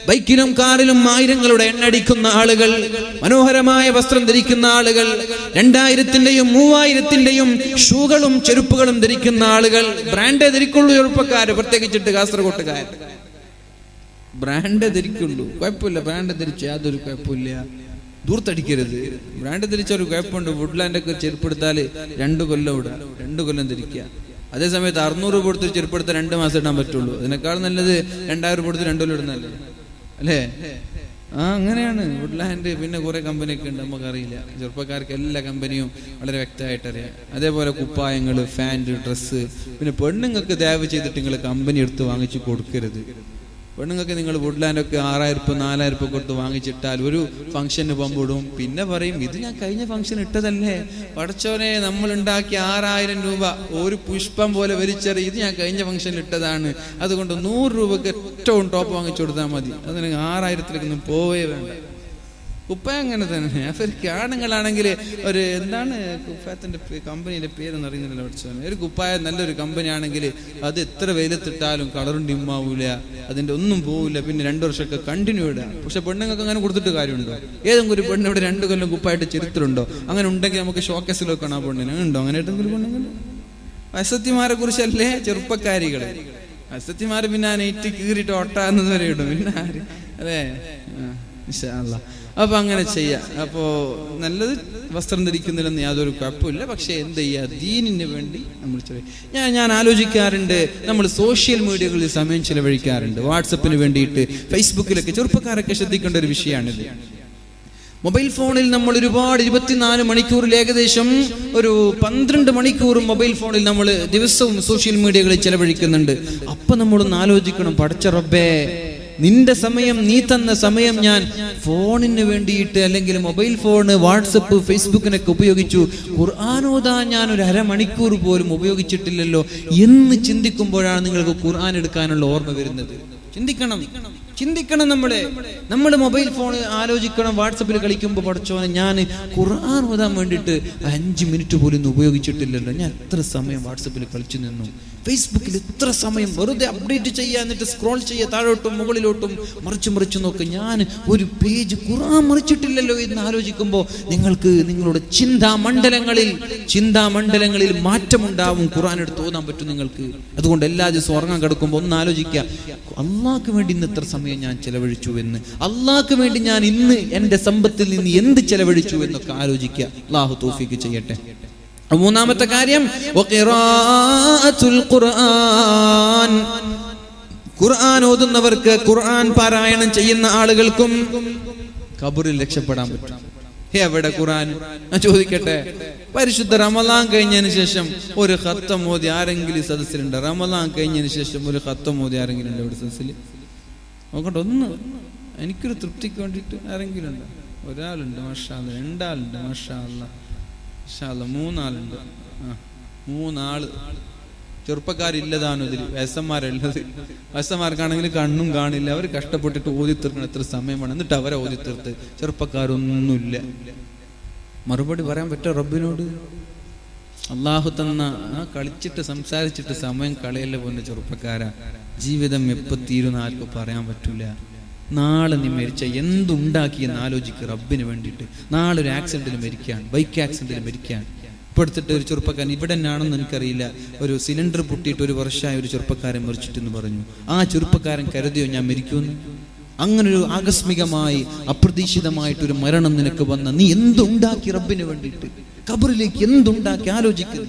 ബൈക്കിലും കാറിലും 1000-ങ്ങളുടെ എണ്ണടിക്കുന്ന ആളുകൾ, മനോഹരമായ വസ്ത്രം ധരിക്കുന്ന ആളുകൾ, 2000-ന്റെയും 3000-ന്റെയും ഷൂകളും ചെരുപ്പുകളും ധരിക്കുന്ന ആളുകൾ, ബ്രാൻഡേ ധരിക്കുള്ളൂ ചെറുപ്പക്കാര്, പ്രത്യേകിച്ചിട്ട് കാസർഗോട്ടുകാർ ബ്രാൻഡ് ധരിക്കുള്ളൂ. കുഴപ്പമില്ല, ബ്രാൻഡ് ധരിച്ച് യാതൊരു കുഴപ്പമില്ല, ദൂർത്തടിക്കരുത്. ബ്രാൻഡ് ധരിച്ച ഒരു കുഴപ്പമുണ്ട്. വുഡ്ലാൻഡൊക്കെ ചെരുപ്പെടുത്താൽ 2 കൊല്ലം ഇടുക, 2 കൊല്ലം ധരിക്കുക. അതേസമയത്ത് 600 രൂപ കൊടുത്ത് ചെരുപ്പെടുത്താൽ 2 മാസം ഇടാൻ പറ്റുള്ളൂ. അതിനേക്കാൾ നല്ലത് 2000 രൂപ കൊടുത്ത് 2 കൊല്ലം ഇടുന്നല്ലേ അല്ലേ? അങ്ങനെയാണ് വുഡ്ലാൻഡ്. പിന്നെ കുറെ കമ്പനിയൊക്കെ ഉണ്ട്, നമുക്കറിയില്ല. ചെറുപ്പക്കാർക്ക് എല്ലാ കമ്പനിയും വളരെ വ്യക്തമായിട്ട് അറിയാം. അതേപോലെ കുപ്പായങ്ങൾ, ഫാൻറ്, ഡ്രസ്സ്. പിന്നെ പെണ്ണുങ്ങൾക്ക് ദയവ് ചെയ്തിട്ട് നിങ്ങൾ കമ്പനി എടുത്ത് വാങ്ങിച്ച് കൊടുക്കരുത്. പെണ്ണുങ്ങൾക്ക് നിങ്ങൾ വുഡ്ലാൻഡൊക്കെ 6000 4000 കൊടുത്ത് വാങ്ങിച്ചിട്ടാൽ ഒരു ഫംഗ്ഷന് പമ്പിടും. പിന്നെ പറയും ഇത് ഞാൻ കഴിഞ്ഞ ഫംഗ്ഷൻ ഇട്ടതല്ലേ, പടച്ചോനെ നമ്മൾ ഉണ്ടാക്കിയ 6000 രൂപ ഒരു പുഷ്പം പോലെ വലിച്ചെറി, ഇത് ഞാൻ കഴിഞ്ഞ ഫംഗ്ഷനിൽ ഇട്ടതാണ്, അതുകൊണ്ട് 100 രൂപക്ക് ഏറ്റവും ടോപ്പ് വാങ്ങിച്ചു കൊടുത്താൽ മതി. അതിന് 6000-ലേക്കൊന്നും പോവേ വേണ്ട. കുപ്പായ അങ്ങനെ തന്നെ. അവർക്ക് ആണുങ്ങളാണെങ്കിൽ ഒരു എന്താണ് കുപ്പായത്തിന്റെ കമ്പനിയുടെ പേരെന്ന് അറിയുന്നില്ല പഠിച്ചോനെ. ഒരു കുപ്പായ നല്ലൊരു കമ്പനി ആണെങ്കിൽ അത് എത്ര വെയിലത്തിട്ടാലും കളറും ഡിമ്മാവൂല, അതിന്റെ ഒന്നും പോവില്ല, പിന്നെ 2 വർഷമൊക്കെ കണ്ടിന്യൂ ഇടുക. പക്ഷെ പെണ്ണുങ്ങൾക്ക് അങ്ങനെ കൊടുത്തിട്ട് കാര്യമുണ്ടോ? ഏതെങ്കിലും ഒരു പെണ്ണ് ഇവിടെ 2 കൊല്ലം കുപ്പായിട്ട് ചരിത്രമുണ്ടോ? അങ്ങനെ ഉണ്ടെങ്കിൽ നമുക്ക് ഷോക്കേസിൽ വെക്കണം. ആ പെണ്ണിന് ഉണ്ടോ അങ്ങനെ ഏതെങ്കിലും പെണ്ണുങ്ങൾ? വസത്തിമാരെ കുറിച്ചല്ലേ ചെറുപ്പക്കാരികൾ. വസത്തിമാര് പിന്നെ നെയ്റ്റ് കീറിയിട്ട് ഒട്ടാന്നത് വരെ ഇടും. പിന്നെ ആര് അതെ. ഇൻഷാ അല്ലാഹ് അപ്പൊ അങ്ങനെ ചെയ്യാം. അപ്പോ നല്ലത് വസ്ത്രം ധരിക്കുന്നില്ലെന്ന് യാതൊരു കുഴപ്പമില്ല. പക്ഷെ എന്ത് ചെയ്യുക, ദീനിന് വേണ്ടി നമ്മൾ ഞാൻ ആലോചിക്കാറുണ്ട്. നമ്മൾ സോഷ്യൽ മീഡിയകളിൽ സമയം ചിലവഴിക്കാറുണ്ട്. വാട്സപ്പിന് വേണ്ടിയിട്ട്, ഫേസ്ബുക്കിലൊക്കെ. ചെറുപ്പക്കാരൊക്കെ ശ്രദ്ധിക്കേണ്ട ഒരു വിഷയമാണിത്. മൊബൈൽ ഫോണിൽ നമ്മൾ ഒരുപാട് 24 മണിക്കൂറിൽ ഏകദേശം ഒരു 12 മണിക്കൂറും മൊബൈൽ ഫോണിൽ നമ്മൾ ദിവസവും സോഷ്യൽ മീഡിയകളിൽ ചിലവഴിക്കുന്നുണ്ട്. അപ്പൊ നമ്മളൊന്ന് ആലോചിക്കണം, പടച്ച റബ്ബേ, നിന്റെ സമയം, നീ തന്ന സമയം ഞാൻ ഫോണിന് വേണ്ടിയിട്ട് അല്ലെങ്കിൽ മൊബൈൽ ഫോണ്, വാട്സപ്പ്, ഫേസ്ബുക്കിനൊക്കെ ഉപയോഗിച്ചു. ഖുർആൻ ഓതാൻ ഞാൻ ഒരു അരമണിക്കൂർ പോലും ഉപയോഗിച്ചിട്ടില്ലല്ലോ എന്ന് ചിന്തിക്കുമ്പോഴാണ് നിങ്ങൾക്ക് ഖുർആൻ എടുക്കാനുള്ള ഓർമ്മ വരുന്നത്. ചിന്തിക്കണം. നമ്മൾ മൊബൈൽ ഫോൺ ആലോചിക്കണം. വാട്സപ്പിൽ കളിക്കുമ്പോൾ പഠിച്ചോനെ ഞാൻ ഖുർആൻ ഓതാൻ വേണ്ടിയിട്ട് 5 മിനിറ്റ് പോലും ഉപയോഗിച്ചിട്ടില്ലല്ലോ, ഞാൻ എത്ര സമയം വാട്സപ്പിൽ കളിച്ചു നിന്നു. ഫേസ്ബുക്കിൽ എത്ര സമയം വെറുതെ അപ്ഡേറ്റ് ചെയ്യുക, എന്നിട്ട് സ്ക്രോൾ ചെയ്യുക, താഴോട്ടും മുകളിലോട്ടും മറിച്ച് നോക്കുക. ഞാൻ ഒരു പേജ് ഖുർആൻ മറിച്ചിട്ടില്ലല്ലോ എന്ന് ആലോചിക്കുമ്പോൾ നിങ്ങൾക്ക് നിങ്ങളുടെ ചിന്താമണ്ഡലങ്ങളിൽ മാറ്റമുണ്ടാവും. ഖുർആൻ എടുത്ത് ഓതാൻ പറ്റും നിങ്ങൾക്ക്. അതുകൊണ്ട് എല്ലാ ദിവസവും ഉറങ്ങാൻ കിടക്കുമ്പോൾ ഒന്ന് ആലോചിക്കുക, അള്ളാഹ്ക്ക് വേണ്ടി ഇന്ന് എത്ര സമയം ഞാൻ ചെലവഴിച്ചു എന്ന്, അള്ളാഹ്ക്ക് വേണ്ടി ഞാൻ ഇന്ന് എൻ്റെ സമ്പത്തിൽ നിന്ന് എന്ത് ചെലവഴിച്ചു എന്നൊക്കെ ആലോചിക്കുക. അള്ളാഹു തൗഫീഖ് ചെയ്യട്ടെ. മൂന്നാമത്തെ കാര്യം ഖുർആൻ ഓതുന്നവർക്ക്, ഖുർആൻ പാരായണം ചെയ്യുന്ന ആളുകൾക്കും ഖബറിൽ രക്ഷപ്പെടാൻ പറ്റും. എവിടെ ഖുർആൻ? ഞാൻ ചോദിക്കട്ടെ, പരിശുദ്ധ റമളാൻ കഴിഞ്ഞതിന് ശേഷം ഒരു ഖത്തം ഓതി ആരെങ്കിലും സദസ്സിലുണ്ട്? റമളാൻ കഴിഞ്ഞതിന് ശേഷം ഒരു ഖത്തം ഓതി ആരെങ്കിലും ഉണ്ട് ഇവിടെ സദസ്സിൽ? നോക്കട്ടെ, ഒന്ന് എനിക്കൊരു തൃപ്തിക്ക് വേണ്ടിയിട്ട് ആരെങ്കിലും ഉണ്ട്? ഒരാളുണ്ട് മാഷാ അല്ലാഹ്, രണ്ടാളുണ്ട് മാഷാ അല്ലാഹ്, മൂന്നാളുണ്ട്. 3 ആള് ചെറുപ്പക്കാരില്ലതാണോ ഇതിൽ? വയസ്സന്മാരുള്ളത്. വയസ്സന്മാർക്കാണെങ്കിൽ കണ്ണും കാണില്ല, അവർ കഷ്ടപ്പെട്ടിട്ട് ഓതി തീർക്കണം. എത്ര സമയമാണ്, എന്നിട്ട് അവരെ ഓതി തീർത്ത്. ചെറുപ്പക്കാരൊന്നുമില്ല. മറുപടി പറയാൻ പറ്റുമോ റബ്ബിനോട്? അള്ളാഹു തന്ന കളിച്ചിട്ട് സംസാരിച്ചിട്ട് സമയം കളയല്ലേ പോന്ന ചെറുപ്പക്കാരാ. ജീവിതം എപ്പോൾ തീരുന്ന ആർക്കും പറയാൻ പറ്റൂല. നാളെ നീ മരിച്ച എന്തുണ്ടാക്കിയെന്ന് ആലോചിക്കുക റബ്ബിന് വേണ്ടിയിട്ട്. നാളെ ഒരു ആക്സിഡന്റിൽ മരിക്കുകയാണ്, ബൈക്ക് ആക്സിഡന്റിൽ മരിക്കുകയാണ്. ഇപ്പോൾ എടുത്തിട്ട് ഒരു ചെറുപ്പക്കാരൻ, ഇവിടെ തന്നെയാണെന്ന് എനിക്കറിയില്ല, ഒരു സിലിണ്ടർ പൊട്ടിയിട്ട് 1 വർഷമായ ഒരു ചെറുപ്പക്കാരൻ മരിച്ചിട്ടെന്ന് പറഞ്ഞു. ആ ചെറുപ്പക്കാരൻ കരുതിയോ ഞാൻ മരിക്കുമെന്ന്? അങ്ങനൊരു ആകസ്മികമായി അപ്രതീക്ഷിതമായിട്ടൊരു മരണം നിനക്ക് വന്ന, നീ എന്തുണ്ടാക്കി റബ്ബിന് വേണ്ടിയിട്ട്? ഖബറിലേക്ക് എന്തുണ്ടാക്കി ആലോചിക്കുന്നു.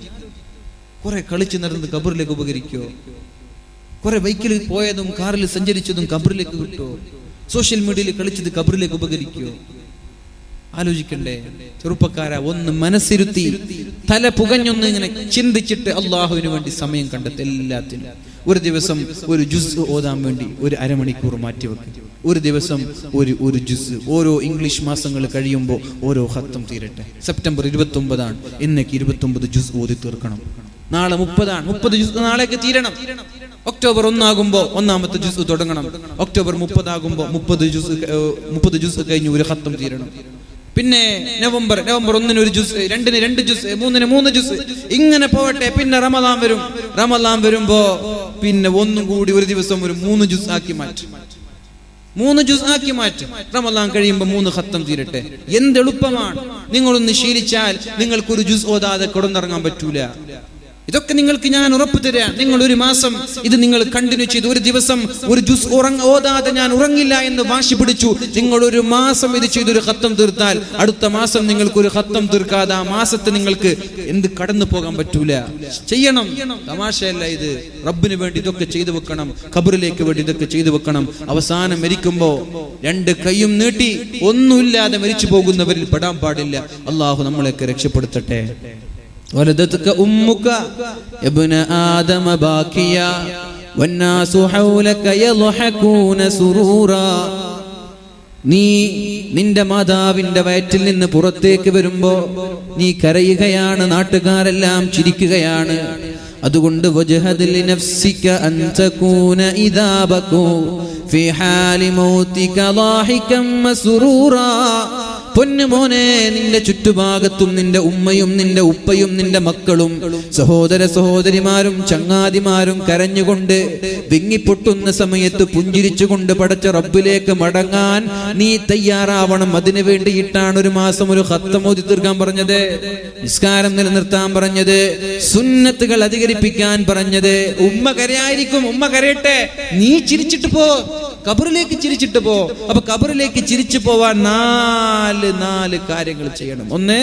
കുറെ കളിച്ചു നടന്ന് ഖബറിലേക്ക് ഉപകരിക്കോ? കുറെ ബൈക്കിൽ പോയതും കാറിൽ സഞ്ചരിച്ചതും ഖബറിലേക്ക് കിട്ടുമോ? സോഷ്യൽ മീഡിയയിൽ കളിച്ചത് ഖബറിലേക്ക് ഉപകരിക്കോ? ആലോചിക്കണ്ടേ ചെറുപ്പക്കാരാ? ഒന്ന് മനസ്സിരുത്തി തല പുകഞ്ഞൊന്ന് ഇങ്ങനെ ചിന്തിച്ചിട്ട് അള്ളാഹുവിന് വേണ്ടി സമയം കണ്ടെത്തി. എല്ലാത്തിനും ഒരു ദിവസം ഒരു ജുസ് ഓതാൻ വേണ്ടി ഒരു അരമണിക്കൂർ മാറ്റിവെക്കും. ഒരു ദിവസം ഒരു ജുസ്. ഓരോ ഇംഗ്ലീഷ് മാസങ്ങൾ കഴിയുമ്പോൾ ഓരോ ഖത്തം തീരട്ടെ. സെപ്റ്റംബർ 29 ഇന്നേക്ക് 29 ജുസ് ഓതി തീർക്കണം. നാളെ 30 ജുസ് നാളേക്ക് തീരണം. ഒക്ടോബർ 1 ആകുമ്പോൾ 1ാമത്തെ ജുസ് തുടങ്ങണം. ഒക്ടോബർ 30 ആകുമ്പോൾ 30 ജുസ് കഴിഞ്ഞ് ഒരു ഖത്തം തീരണം. പിന്നെ നവംബർ 1 ഒരു ജുസ്, 2 2 ജുസ്, 3 3 ജുസ്, ഇങ്ങനെ പോകട്ടെ. പിന്നെ റമളാൻ വരുമ്പോ പിന്നെ ഒന്നും കൂടി ഒരു ദിവസം ഒരു 3 ജുസ് ആക്കി മാറ്റും. 3 ജുസ് ആക്കി മാറ്റും. റമളാൻ കഴിയുമ്പോൾ 3 ഖത്തം തീരട്ടെ. എന്തെളുപ്പമാണ്. നിങ്ങളൊന്ന് ശീലിച്ചാൽ നിങ്ങൾക്കൊരു ജുസ് ഓതാതെ കിടന്നിറങ്ങാൻ പറ്റൂല. ഇതൊക്കെ നിങ്ങൾക്ക് ഞാൻ ഉറപ്പ് തരാം. നിങ്ങൾ ഒരു മാസം ഇത് നിങ്ങൾ കണ്ടിന്യൂ ചെയ്തു. ഒരു ദിവസം ഒരു ജുസ് ഓതാതെ ഞാൻ ഉറങ്ങില്ല എന്ന് വാശി പിടിച്ചു. നിങ്ങൾ ഒരു മാസം ഇത് ചെയ്തൊരു ഖത്തം തീർത്താൽ അടുത്ത മാസം നിങ്ങൾക്ക് ഒരു ഖത്തം തീർക്കാതെ ആ മാസത്തെ നിങ്ങൾക്ക് എന്ത് കടന്നു പോകാൻ പറ്റൂല. ചെയ്യണം. തമാശയല്ല ഇത്. റബ്ബിന് വേണ്ടി ഇതൊക്കെ ചെയ്തു വെക്കണം. ഖബറിലേക്ക് വേണ്ടി ഇതൊക്കെ ചെയ്തു വെക്കണം. അവസാനം മരിക്കുമ്പോ 2 കൈയും നീട്ടി ഒന്നുമില്ലാതെ മരിച്ചു പോകുന്നവരിൽ പെടാൻ പാടില്ല. അള്ളാഹു നമ്മളെയൊക്കെ രക്ഷപ്പെടുത്തട്ടെ. ولدتك أمك ابن آدم باكيا والناس حولك يضحكون سرورا. നീ നിന്റെ മാതാവിന്റെ വയറ്റിൽ നിന്ന് പുറത്തേക്ക് വരുമ്പോ നീ കരയുകയാണ്, നാട്ടുകാരെല്ലാം ചിരിക്കുകയാണ്. അതുകൊണ്ട് വജ്ഹദ് ലിനഫ്സിക അൻ തകൂന ഇദാ ബകൂ ഫീ ഹാലി മൗതിക ളാഹികം മസ്റൂറാ. പൊന്നുമോനെ, നിന്റെ ചുറ്റുഭാഗത്തും നിന്റെ ഉമ്മയും നിന്റെ ഉപ്പയും നിന്റെ മക്കളും സഹോദര സഹോദരിമാരും ചങ്ങാതിമാരും കരഞ്ഞുകൊണ്ട് വിങ്ങിപ്പൊട്ടുന്ന സമയത്ത് പുഞ്ചിരിച്ചുകൊണ്ട് പടച്ച റബ്ബിലേക്ക് മടങ്ങാൻ നീ തയ്യാറാവണം. അതിനു വേണ്ടിയിട്ടാണ് ഒരു മാസം ഒരു ഖത്തം ഓതി തീർക്കാൻ പറഞ്ഞത്, നിസ്കാരം നിലനിർത്താൻ പറഞ്ഞത്, സുന്നത്തുകൾ അധികരിപ്പിക്കാൻ പറഞ്ഞത്. ഉമ്മ കരയായിരിക്കും, ഉമ്മ കരയട്ടെ, നീ ചിരിച്ചിട്ട് പോ, ഖബറിലേക്ക് ചിരിച്ചിട്ട് പോ. അപ്പൊ ഖബറിലേക്ക് ചിരിച്ചു പോവാൻ 4 കാര്യങ്ങൾ ചെയ്യണം. ഒന്ന്,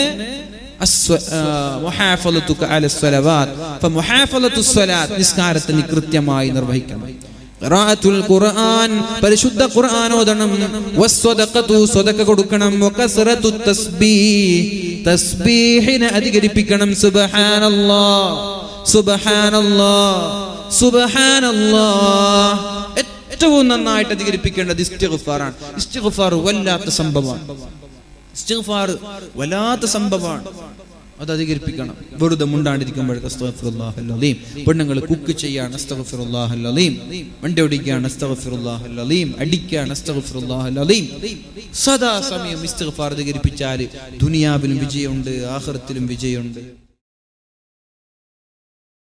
നിസ്കാരത്തിന് കൃത്യമായി നിർവഹിക്കണം. ഖിറാഅത്തുൽ ഖുർആൻ, പരിശുദ്ധ ഖുർആൻ ഓതണം. വസ്സദഖതു, സദഖ കൊടുക്കണം. വകസ്റത്തു തസ്ബീഹ്, തസ്ബീഹിനെ അധികരിപ്പിക്കണം. സുബ്ഹാനല്ലാഹ് സുബ്ഹാനല്ലാഹ് സുബ്ഹാനല്ലാഹ്. ഏറ്റവും നന്നായിട്ട് അധികരിപ്പിക്കേണ്ടത് ഇസ്തിഗ്ഫാറാണ്. ഇസ്തിഗ്ഫാർ വല്ലാത്ത സംഭവമാണ്. ഇസ്തിഗ്ഫാർ വല്ലാത്ത സംഭവമാണ്. അത് അധികരിപ്പിക്കണം. വെറുതെ മുണ്ടാണ്ടിരിക്കുമ്പോഴേക്ക് അസ്തഗ്ഫിറുല്ലാഹൽ അലീം. പെണ്ണുങ്ങൾ കുക്ക് ചെയ്യാണ് അസ്തഗ്ഫിറുല്ലാഹൽ അലീം, വണ്ടി ഓടിക്കുകയാണ് അസ്തഗ്ഫിറുല്ലാഹൽ അലീം, അടിക്കുകയാണ് അസ്തഗ്ഫിറുല്ലാഹൽ അലീം. സദാ സമയം ഇസ്തിഗ്ഫാർ അധികരിപ്പിച്ചാൽ ദുനിയാവിലും വിജയമുണ്ട്, ആഖിറത്തിലും വിജയമുണ്ട്.